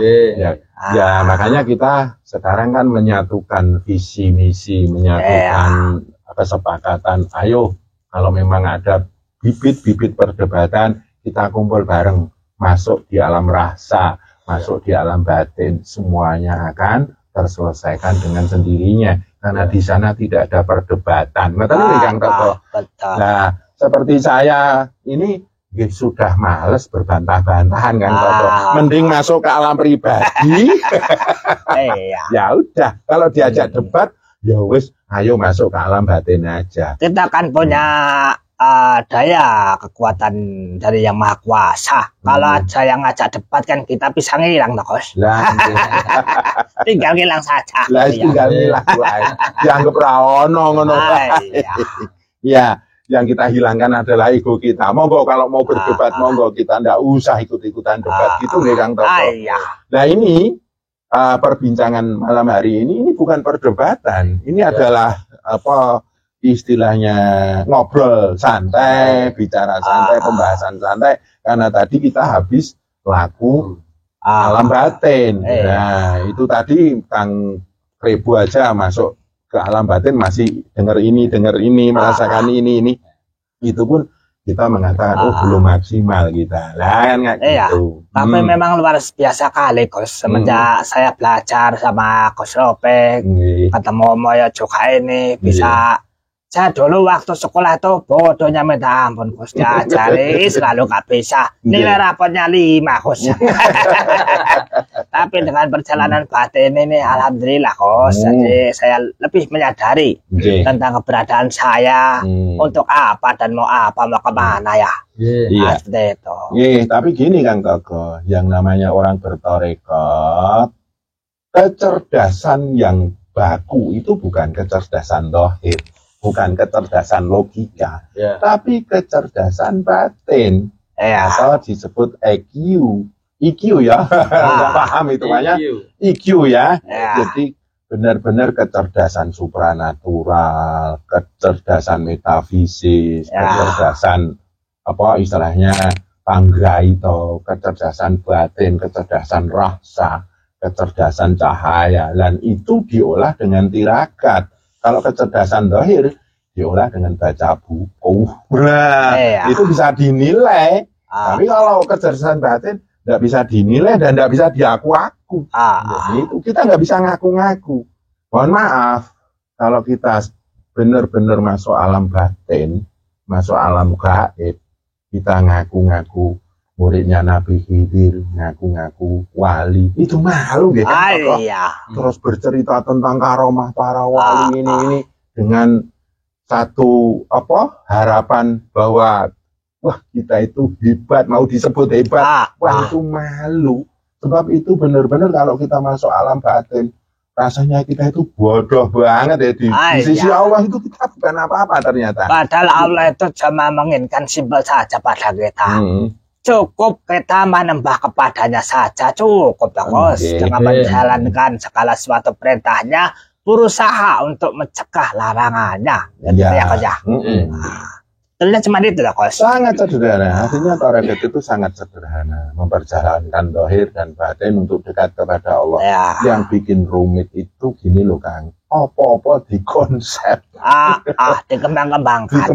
Ya makanya kita sekarang kan menyatukan visi misi, menyatukan kesepakatan. Ayo kalau memang ada bibit-bibit perdebatan, kita kumpul bareng, masuk di alam rasa, masuk di alam batin, semuanya akan terselesaikan dengan sendirinya, karena di sana tidak ada perdebatan. Kang Toto. Nah, seperti saya ini sudah males berbantah-bantahan kan Toto. Mending masuk ke alam pribadi. Ya udah, kalau diajak debat, ya wis, ayo masuk ke alam batin aja. Kita kan punya daya kekuatan dari yang maha kuasa. Kalau ada yang ngajak debat kan kita bisa ngilang Kos. Tinggal ngilang saja. Tinggal ngilang. Dianggap raono ngono. Ya, yang kita hilangkan adalah ego kita. Monggo kalau mau berdebat, monggo, kita ndak usah ikut-ikutan debat gitu nih Kang Toto. Nah, ini perbincangan malam hari ini bukan perdebatan. Ini adalah istilahnya ngobrol santai, bicara santai, pembahasan santai, karena tadi kita habis laku alam batin. Nah, itu tadi Kang Rebu aja masuk ke alam batin masih dengar ini, merasakan ini. Itu pun kita mengatakan belum maksimal kita. Lah kan nggak gitu. Tapi memang luar biasa kali Gus. Semenjak saya belajar sama Gus Robek, ketemu Moyo juga ini bisa. Saya dulu waktu sekolah itu bodohnya minta ampun Gus, diajari selalu nggak bisa, nilai rapotnya 5 Gus. Tapi dengan perjalanan batin ini alhamdulillah Gus, jadi saya lebih menyadari tentang keberadaan saya, untuk apa dan mau kemana ya. Seperti itu. Tapi gini Kang Togo, yang namanya orang bertarekat, kecerdasan yang baku itu bukan kecerdasan dohir, bukan kecerdasan logika, tapi kecerdasan batin. Atau disebut IQ ya. Nggak paham itu banyak IQ ya. Jadi benar-benar kecerdasan supranatural, kecerdasan metafisik, kecerdasan istilahnya panggraito, kecerdasan batin, kecerdasan rasa, kecerdasan cahaya, dan itu diolah dengan tirakat. Kalau kecerdasan dohir diolah dengan baca buku, itu bisa dinilai. Tapi kalau kecerdasan batin tidak bisa dinilai dan tidak bisa diaku-aku. Itu kita nggak bisa ngaku-ngaku. Mohon maaf, kalau kita benar-benar masuk alam batin, masuk alam gaib, kita ngaku-ngaku muridnya Nabi Khidir, ngaku-ngaku wali, itu malu gitu. Terus bercerita tentang karomah para wali ini dengan satu harapan bahwa wah kita itu hebat, mau disebut hebat, wah itu malu. Sebab itu benar-benar kalau kita masuk alam batin, rasanya kita itu bodoh banget ya di sisi Allah itu kita bukan apa-apa ternyata. Padahal Allah itu cuma menginginkan simpel saja pada kita. cukup kita menembah kepadanya saja, cukup Bos. Dengan menjalankan segala suatu perintahnya, berusaha untuk mencegah larangannya. Ya Kos ya. Ternyata cuma itu lah Kos. Sangat sederhana. Artinya tarekat itu sangat sederhana, memperjalankan zahir dan batin untuk dekat kepada Allah. Yang bikin rumit itu gini loh Kang, apa-apa dikonsep, dikembang-kembangkan.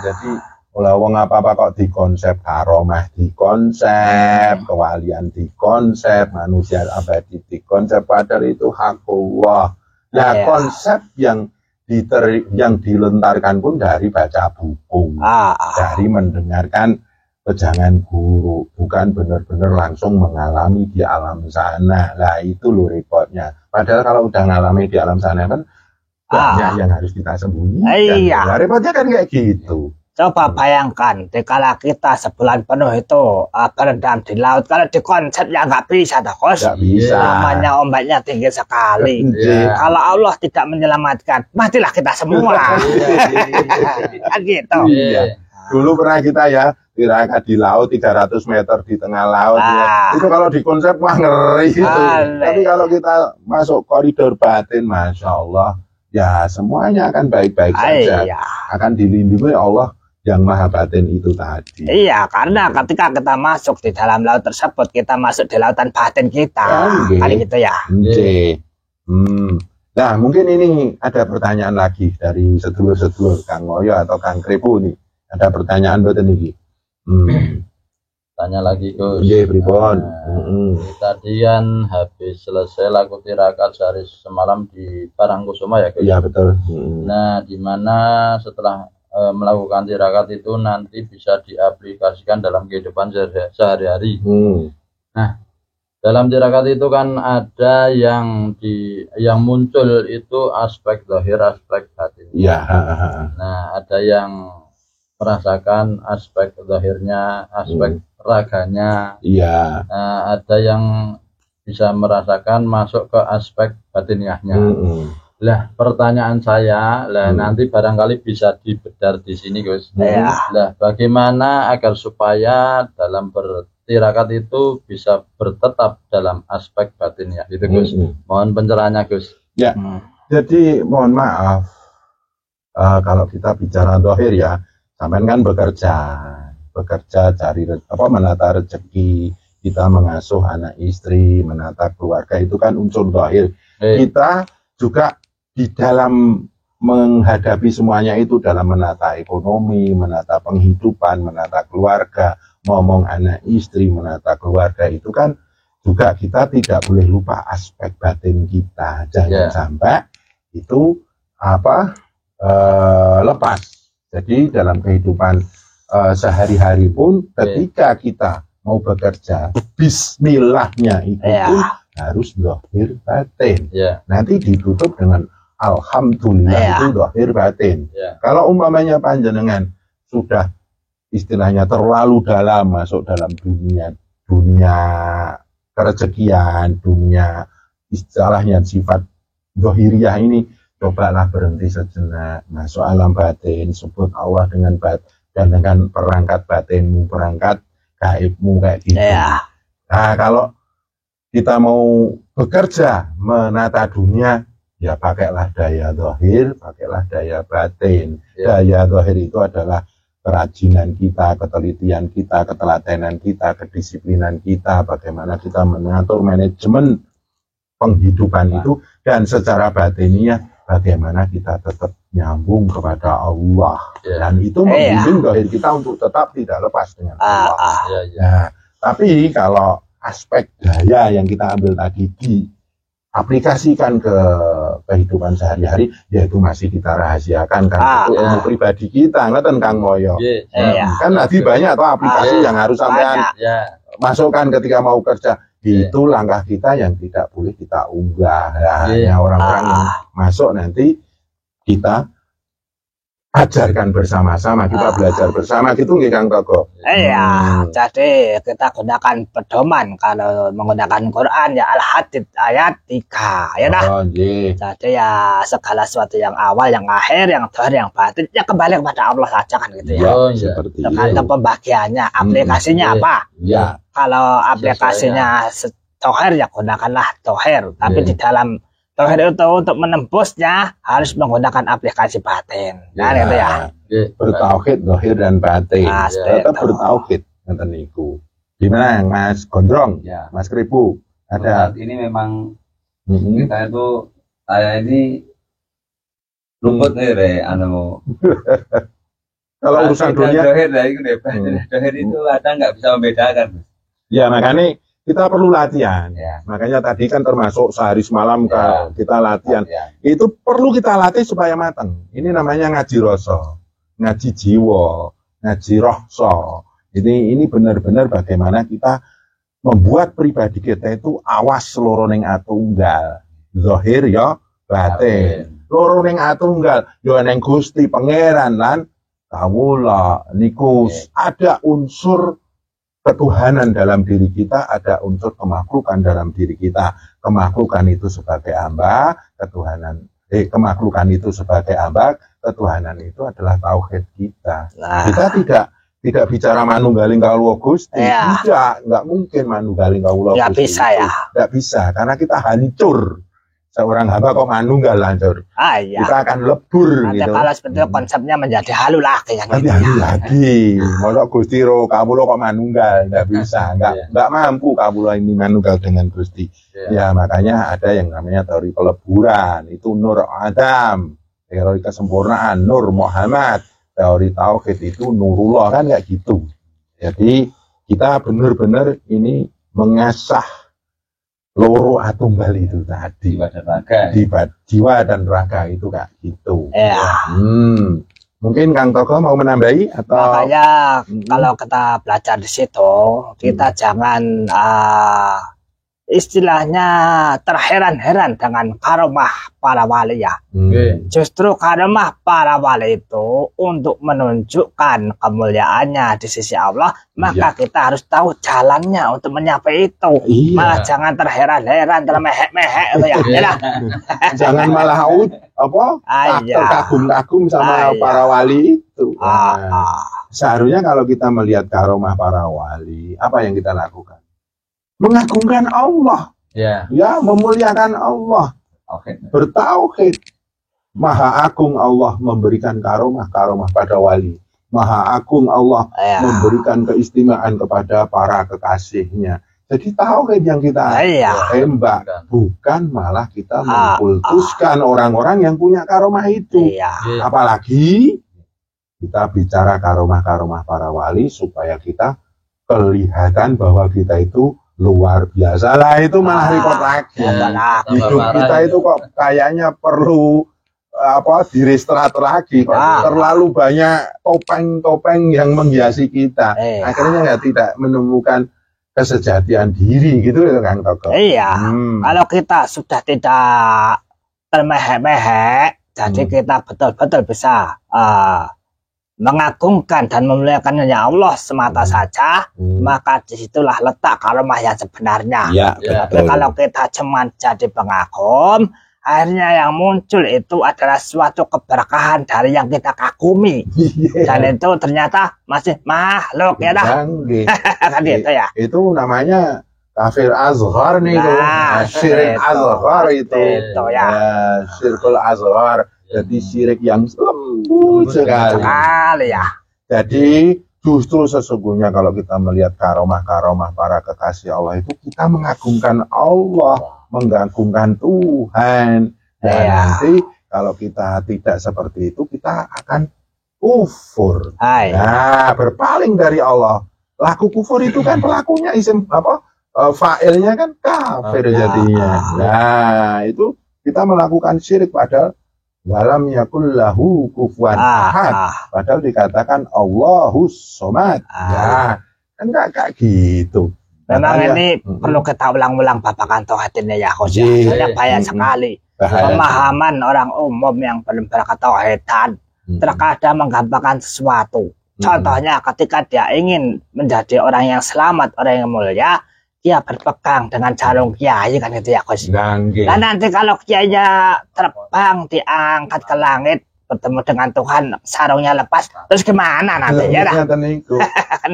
Jadi kalau wong apa-apa kok dikonsep, karomah dikonsep, kewalian dikonsep, manusia abadi dikonsep, padahal itu hak Allah. Nah, konsep yang dilontarkan pun dari baca buku, dari mendengarkan pejangan guru, bukan benar-benar langsung mengalami di alam sana. Lah itu loh repotnya. Padahal kalau udah ngalami di alam sana kan banyak yang harus kita sembunyikan. Nah, repotnya kan kayak gitu. Coba bayangkan, dikala kita sebulan penuh itu berendam di laut, kalau di konsep ya nggak bisa, Kos. Nggak bisa. Namanya ombaknya tinggi sekali. Kalau Allah tidak menyelamatkan, matilah kita semua. Gitu. Dulu pernah kita ya tirakat di laut 300 meter di tengah laut. Itu kalau di konsep wah ngeri itu. Tapi kalau kita masuk koridor batin, Masya Allah, ya semuanya akan baik-baik saja. Akan dilindungi Allah yang maha batin itu tadi. Iya, karena ketika kita masuk di dalam laut tersebut, kita masuk di lautan batin kita. Kali gitu ya. Nah, mungkin ini ada pertanyaan lagi dari sedulur-sedulur Kang Moyo atau Kang Krepu nih. Ada pertanyaan buat ini. Tanya lagi Gus. Pripun. Tadi kan habis selesai laku tirakat sehari semalam di Parangkusuma ya Gus. Iya betul. Nah, di mana setelah melakukan tirakat itu nanti bisa diaplikasikan dalam kehidupan sehari-hari. Nah, dalam tirakat itu kan ada yang muncul itu aspek zahir, aspek batin. Iya. Nah, ada yang merasakan aspek zahirnya, aspek raganya. Iya. Nah, ada yang bisa merasakan masuk ke aspek batiniahnya. Lah, pertanyaan saya, nanti barangkali bisa dibedah di sini, Gus. Lah, bagaimana agar supaya dalam bertirakat itu bisa bertetap dalam aspek batiniah itu, Gus? Mohon pencerahannya, Gus. Ya. Jadi mohon maaf kalau kita bicara zahir ya, sampean kan bekerja cari menata rezeki, kita mengasuh anak istri, menata keluarga, itu kan unsur zahir. Kita juga di dalam menghadapi semuanya itu dalam menata ekonomi, menata penghidupan, menata keluarga, ngomong anak istri, menata keluarga, itu kan juga kita tidak boleh lupa aspek batin kita. Jangan sampai itu lepas. Jadi dalam kehidupan sehari-hari pun ketika kita mau bekerja, bismillahnya itu pun harus zahir batin. Nanti ditutup dengan alhamdulillah, itu zahir batin. Kalau umpamanya panjenengan sudah istilahnya terlalu dalam masuk dalam dunia kerezekian, dunia istilahnya sifat zahiriyah ini, cobalah berhenti sejenak, masuk alam batin, sebut Allah dengan dan dengan perangkat batinmu, perangkat gaibmu kayak gitu. Nah, kalau kita mau bekerja menata dunia, ya pakailah daya zahir, pakailah daya batin. Daya zahir itu adalah kerajinan kita, ketelitian kita, ketelatenan kita, kedisiplinan kita, bagaimana kita mengatur manajemen penghidupan itu, dan secara batinnya bagaimana kita tetap nyambung kepada Allah. Dan itu membimbing zahir kita untuk tetap tidak lepas dengan Allah. Nah, tapi kalau aspek daya yang kita ambil tadi diaplikasikan ke kehidupan sehari-hari, yaitu masih kita rahasiakan, kan itu ilmu pribadi kita, ngeten Kang Moyo. Kan tadi banyak tuh aplikasi yang harus sampean masukkan ketika mau kerja. Itu langkah kita yang tidak boleh kita unggah. Hanya orang-orang yang masuk nanti kita ajarkan bersama-sama, kita belajar bersama gitu nggih Kang Toko. Iya, jadi kita gunakan pedoman kalau menggunakan Quran ya Al-Hadid ayat 3 ya dah. Oh, nggih. Jadi ya segala sesuatu yang awal, yang akhir, yang zahir, yang batin ya kembali kepada Allah saja kan gitu ya. Oh, seperti itu. Tergantung pembagiannya, aplikasinya apa. Ya. Kalau aplikasinya zahir ya gunakanlah zahir, tapi di dalam zahir itu untuk menembusnya harus menggunakan aplikasi batin. Nah, gitu ya. Bertauhid zahir dan batin. Tetap bertauhid ngoten niku. Gimana yang Mas Gondrong? Ya. Mas Kripu? Ada. Saat ini memang kita itu saya ini luput nih re anu. Kalau urusan dunia dohir dari itu dohir itu kadang nggak bisa membedakan. ya makanya kita perlu latihan. Ya. Makanya tadi kan termasuk sehari semalam kita latihan. Ya. Itu perlu kita latih supaya matang. Ini namanya ngaji rasa, ngaji jiwa, ngaji rohso. Ini benar-benar bagaimana kita membuat pribadi kita itu awas loro ning atunggal. Zahir ya batin. Loro ning atunggal ya ning Gusti Pangeran lan kawula niku ada unsur ketuhanan dalam diri kita, ada unsur kemaklukan dalam diri kita. Kemaklukan itu sebagai hamba, kemaklukan itu sebagai hamba, ketuhanan itu adalah tauhid kita. Nah. Kita tidak bicara manunggaling kawula Gusti, nggak mungkin manunggaling kawula Gusti. Nggak bisa ya. Nggak bisa, karena kita hancur. Seorang hamba kok manunggal hancur. Iya. Kita akan lebur Nanti gitu. kalau seperti itu konsepnya menjadi halu lagi kan. Nanti halu lagi. Masa Gusti ro kawula kok manunggal, nggak bisa, nggak mampu kawula ini manunggal dengan Gusti. Ya makanya ada yang namanya teori peleburan, itu Nur Adam, teori kesempurnaan Nur Muhammad, teori tauhid itu Nurullah kan kayak gitu. Jadi kita benar-benar ini mengasah loro atunggal itu tadi, jiwa dan raga itu kayak gitu. Iya. Mungkin Kang Toko mau menambahi atau? Makanya kalau kita belajar di situ, kita jangan istilahnya terheran-heran dengan karomah para wali ya. Justru karomah para wali itu untuk menunjukkan kemuliaannya di sisi Allah, maka kita harus tahu jalannya untuk menyapai itu. Malah jangan terheran-heran, termehek-mehek itu ya. Jangan malah terkagum-kagum sama para wali itu. Seharusnya kalau kita melihat karomah para wali, apa yang kita lakukan? Mengagungkan Allah, ya memuliakan Allah, bertauhid. Maha agung Allah memberikan karomah pada wali. Maha agung Allah memberikan keistimewaan kepada para kekasihnya. Jadi tauhid yang kita tembak, bukan malah kita mengkultuskan orang-orang yang punya karomah itu. Apalagi kita bicara karomah para wali supaya kita kelihatan bahwa kita itu luar biasa lah, itu malah repot lagi. Hidup kita itu kok kayaknya perlu direstart lagi. Terlalu banyak topeng-topeng yang menghiasi kita. Akhirnya tidak menemukan kesejatian diri gitu ya Kang Toko. Iya. Kalau kita sudah tidak termehek-mehek, jadi kita betul-betul bisa mengagungkan dan memuliakan hanya Allah semata saja, maka disitulah letak karomah yang sebenarnya. Tapi kalau kita cuma jadi pengagum, akhirnya yang muncul itu adalah suatu keberkahan dari yang kita kagumi, dan itu ternyata masih makhluk ya dah. Kan gitu ya. Itu namanya kafir azhar nih, syirik azhar itu ya, syirkul azhar. Jadi syirik yang lembut sekali ya. Jadi justru sesungguhnya kalau kita melihat karomah para kekasih Allah itu, kita mengagungkan Allah, mengagungkan Tuhan. Dan nanti kalau kita tidak seperti itu, kita akan kufur. Nah, berpaling dari Allah. Laku kufur itu kan pelakunya isim fa'ilnya kan kafir jadinya. Nah, itu kita melakukan syirik padahal walam yakul lahu kufuwan ahad, padahal dikatakan Allahus somad. Ya, kan kayak gitu. Memang ini perlu kita ulang-ulang babakan tauhid ini ya, khususnya bahaya sekali. Pemahaman orang umum yang belum berketauhidan terkadang menggampangkan sesuatu. Contohnya ketika dia ingin menjadi orang yang selamat, orang yang mulia, dia berpegang dengan jarum kiai kan itu ya Gus. Dan nanti kalau kiainya terbang diangkat ke langit bertemu dengan Tuhan, sarungnya lepas, terus gimana nantinya? Kan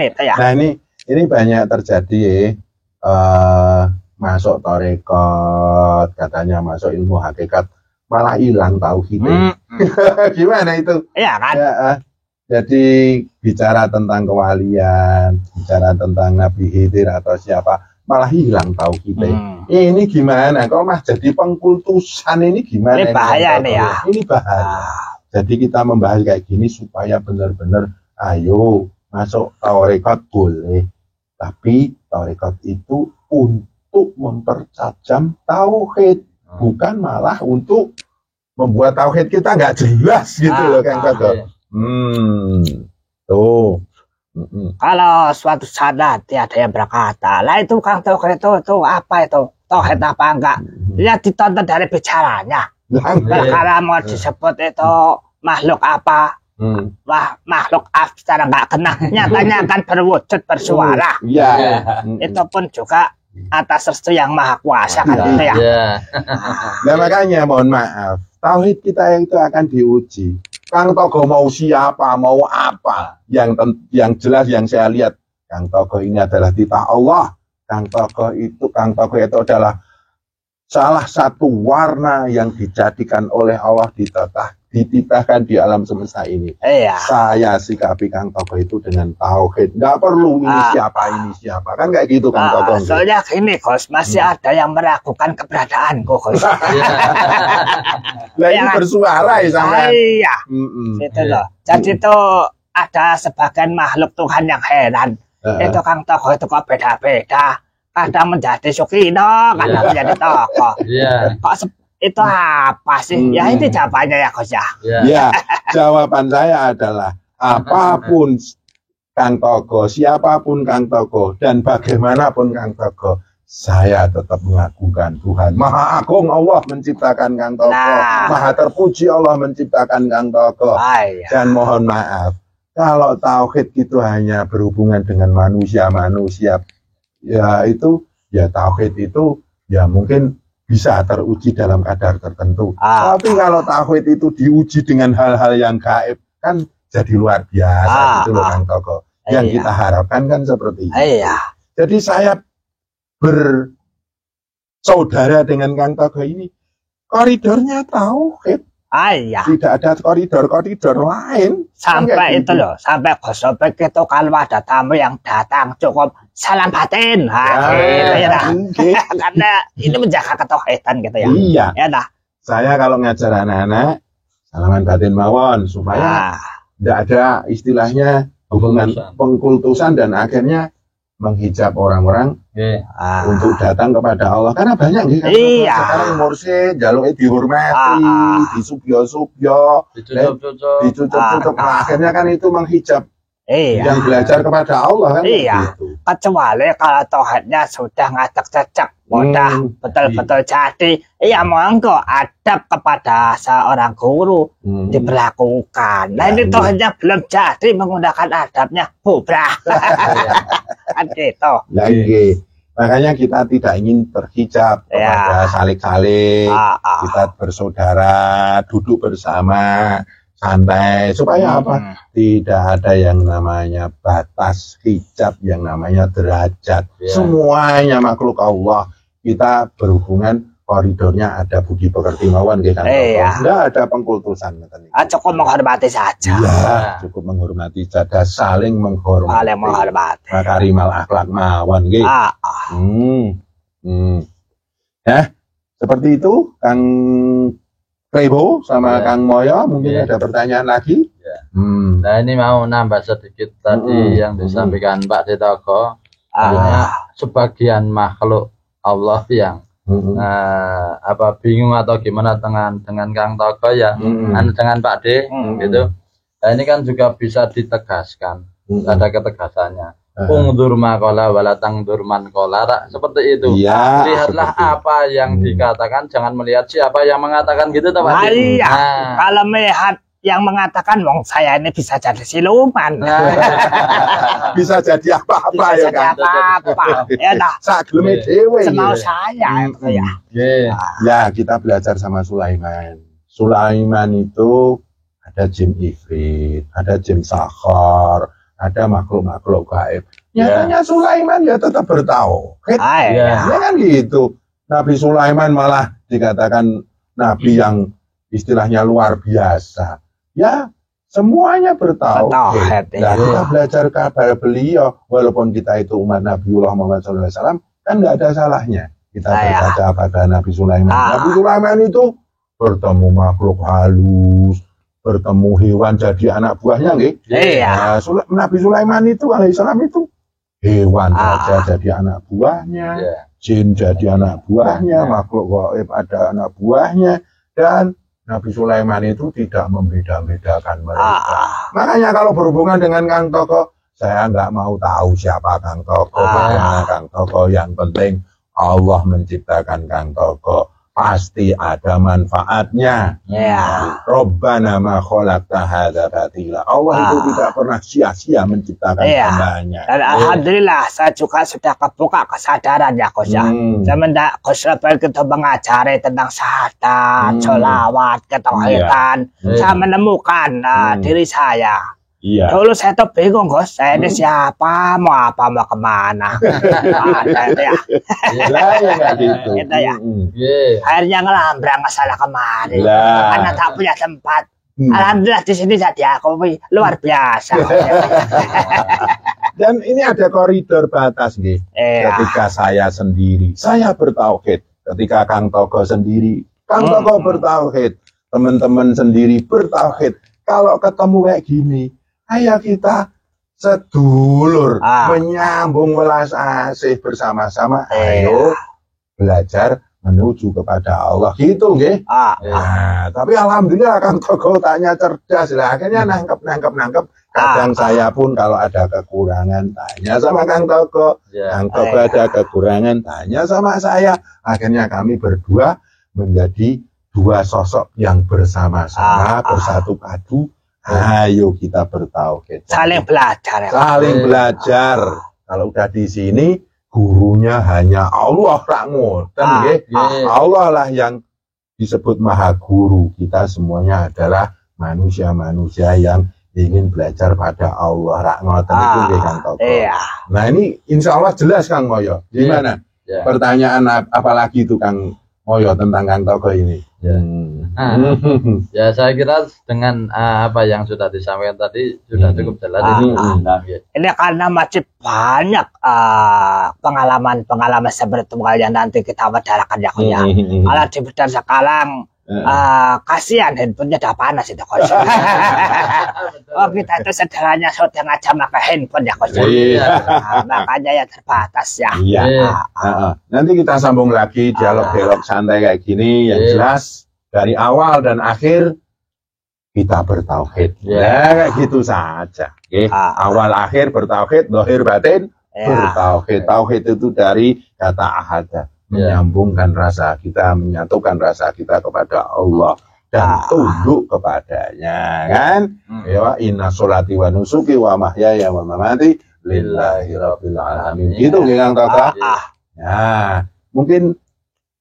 itu ya. Nah ini banyak terjadi masuk tarekat, katanya masuk ilmu hakikat, malah hilang tauhidnya. Gimana itu? Iya kan? Ya, jadi bicara tentang kewalian, bicara tentang Nabi Khidir atau siapa, malah hilang tauhidnya. Ini gimana? Kalau mah jadi pengkultusan ini gimana? Ini bahaya nih ya. Ini bahaya. Jadi kita membahas kayak gini supaya benar-benar, ayo masuk tarekat boleh, tapi tarekat itu untuk mempertajam tauhid, bukan malah untuk membuat tauhid kita nggak jelas gitu loh Kang Toto. Tuh. Kalau suatu saat nanti ada yang berkata, lah itu Kang Toto itu apa itu? Tauhid apa enggak? Ya ditonton dari bicaranya. Karena mau disebut itu makhluk apa? Wah, makhluk apa secara nggak kenal. Nyatanya kan berwujud bersuara. Itu pun juga atas restu yang maha kuasa kan itu ya. Nah makanya mohon maaf, tauhid kita itu akan diuji. Kang Togo mau siapa, mau apa? Yang jelas yang saya lihat, Kang Togo ini adalah titah Allah. Kang Togo itu adalah salah satu warna yang dijadikan oleh Allah dititahkan di alam semesta ini. Saya sikapi Kang Togo itu dengan tauhid. Nggak perlu ini siapa. Kan kayak gitu Kang Togo. Soalnya gini Gus, masih ada yang meragukan keberadaanku Gus. Lah ini bersuara ya sama. Iya. Itu loh. Jadi itu ada sebagian makhluk Tuhan yang heran. Itu Kang Togo itu kok beda-beda. Kadang menjadi Sukino, kadang menjadi Togo. Kok itu apa sih? Ya ini jawabannya ya Gus ya. Ya, jawaban saya adalah apapun Kang Togo, siapapun Kang Togo, dan bagaimanapun Kang Togo, saya tetap mengagungkan Tuhan. Maha Agung Allah menciptakan Kang Togo. Maha terpuji Allah menciptakan Kang Togo. Dan mohon maaf, kalau tauhid itu hanya berhubungan dengan manusia-manusia, ya itu, ya tauhid itu, ya mungkin bisa teruji dalam kadar tertentu. Tapi kalau tauhid itu diuji dengan hal-hal yang gaib, kan jadi luar biasa gitu loh Kang Togo. Yang kita harapkan kan seperti itu. Jadi saya bersaudara dengan Kang Togo ini, koridornya tauhid. Tidak ada koridor lain. Sampai itu loh, sampai Gosopek itu kalau ada tamu yang datang cukup salam batin. Gitu ya. Karena ini menjaga ketauhidan gitu ya. Iya. Ya dah. Saya kalau ngajar anak-anak salaman batin mawon supaya tidak ada istilahnya hubungan pengkultusan dan akhirnya menghijab orang-orang untuk datang kepada Allah, karena banyak nih kan sekarang mursyid jaluk dihormati, disubyo-subyo, dicucuk-cucuk, akhirnya kan itu menghijab yang belajar kepada Allah kan. Gitu. Kecuali kalau tauhidnya sudah ngacak-cacak, udah betul-betul jadi, ya monggo adab kepada seorang guru diberlakukan. Nah ini tauhidnya belum jadi, menggunakan adabnya bubrah. Kan gitu. Lagi. Makanya kita tidak ingin terhijab kepada salik-salik, kita bersaudara, duduk bersama, santai, supaya apa? Tidak ada yang namanya batas hijab, yang namanya derajat. Semuanya makhluk Allah. Kita berhubungan, koridornya ada budi pekerti mawon gitu kan. Tidak ada pengkultusan. Cukup menghormati saja. Cukup menghormati saja, saling menghormati. Makarimal akhlak mawon gitu. Seperti itu Kang Rebo sama Kang Moyo, mungkin ada pertanyaan lagi. Nah ini mau nambah sedikit tadi yang disampaikan Pak Titogo. Sebagian makhluk Allah yang bingung atau gimana dengan Kang Togo ya, dengan Pak D gitu. Nah ini kan juga bisa ditegaskan, ada ketegasannya. Ungdur makola walatang durman kola, seperti itu. Lihatlah apa yang dikatakan, jangan melihat siapa yang mengatakan gitu, Pak D. Kalau melihat yang mengatakan wong saya ini bisa jadi siluman. Bisa jadi apa-apa ya kan. Apa-apa. Ya dah. Sakleme dhewe. Semau saya ya. Ya, kita belajar sama Sulaiman. Sulaiman itu ada jin ifrit, ada jin sakhar, ada makhluk-makhluk gaib. Nyatanya Sulaiman ya tetap bertauhid. Ya kan gitu. Nabi Sulaiman malah dikatakan nabi yang istilahnya luar biasa. Ya, semuanya bertauhid. Nah, kita belajar kabar beliau, walaupun kita itu umat Nabiullah Muhammad SAW, kan nggak ada salahnya kita berkaca pada Nabi Sulaiman. Nabi Sulaiman itu bertemu makhluk halus, bertemu hewan jadi anak buahnya, nggih. Nah, Nabi Sulaiman itu alaihissalam itu hewan saja jadi anak buahnya, jin jadi anak buahnya, makhluk gaib ada anak buahnya, dan Nabi Sulaiman itu tidak membeda-bedakan mereka. Makanya kalau berhubungan dengan Kang Toko, saya nggak mau tahu siapa Kang Toko, bagaimana Kang Toko. Yang penting Allah menciptakan Kang Toko. Pasti ada manfaatnya. Rabbana ma khalaqta hadza batila. Allah itu tidak pernah sia-sia menciptakan hambanya. Dan alhamdulillah saya juga sudah kebuka kesadaran ya Gus ya. Semenjak Gus Rebel kita mengajari tentang syahadat, sholawat, ketauhidan, saya menemukan diri saya. Dulu saya tuh bingung Gus, saya ini siapa, mau apa, mau kemana. Gitu ya. Akhirnya ngelambrang masalah kemari, karena tak punya tempat. Alhamdulillah di sini saya diakui luar biasa. Dan ini ada koridor batas nih. Ketika saya sendiri, saya bertauhid. Ketika Kang Toko sendiri, Kang Toko bertauhid. Teman-teman sendiri bertauhid. Kalau ketemu kayak gini, ayo kita sedulur menyambung welas asih bersama-sama. Ayo belajar menuju kepada Allah gitu nggih. Nah, tapi alhamdulillah Kang Toko tanya cerdas lah, akhirnya nangkep. Kadang saya pun kalau ada kekurangan tanya sama Kang Toko. Kang Toko ada kekurangan tanya sama saya. Akhirnya kami berdua menjadi dua sosok yang bersama-sama bersatu padu. Ayo kita bertauhid. Saling belajar. Saling belajar. Kalau udah di sini, gurunya hanya Allah Allah lah yang disebut maha guru. Kita semuanya adalah manusia-manusia yang ingin belajar pada Allah. Nah ini insya Allah jelas Kang Moyo. Gimana? Pertanyaan apalagi itu Kang Moyo tentang Kang Toko ini? Ya saya kira dengan apa yang sudah disampaikan tadi sudah cukup jelas. Ini karena masih banyak pengalaman spiritual yang nanti kita bicarakan ya. Kalau di bidang sekarang kasihan handphonenya udah panas itu Coach. Kita itu sederhananya syuting aja pakai handphone ya Coach. Makanya ya terbatas ya. Nanti kita sambung lagi dialog-dialog santai kayak gini yang jelas dari awal dan akhir kita bertauhid. Kayak gitu saja. Awal akhir bertauhid, zahir batin bertauhid. Tauhid itu dari kata ahada. Menyambungkan rasa kita, menyatukan rasa kita kepada Allah dan tunduk kepadanya, kan? Ya, inna sholati wa nusuki wa mahyaya wa mamati lillahi rabbil alamin. Gitu Kang Toko. Ya, mungkin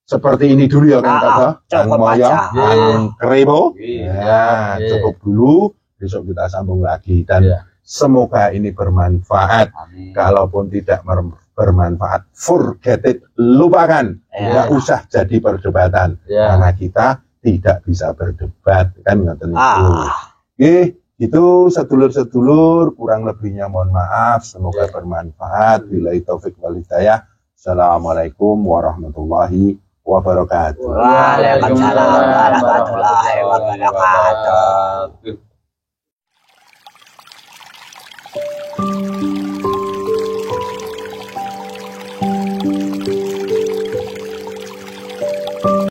seperti ini dulu ya Kang Toko. Kang Moyo, Kang Krebo. Ya, cukup dulu. Besok kita sambung lagi dan semoga ini bermanfaat. Kalaupun tidak bermanfaat, forget it, lupakan, nggak usah jadi perdebatan karena kita tidak bisa berdebat kan ngoten itu. Itu sedulur-sedulur kurang lebihnya mohon maaf, semoga bermanfaat. Billahi taufik wal hidayah. Assalamualaikum warahmatullahi wabarakatuh. Waalaikumsalam warahmatullahi wabarakatuh.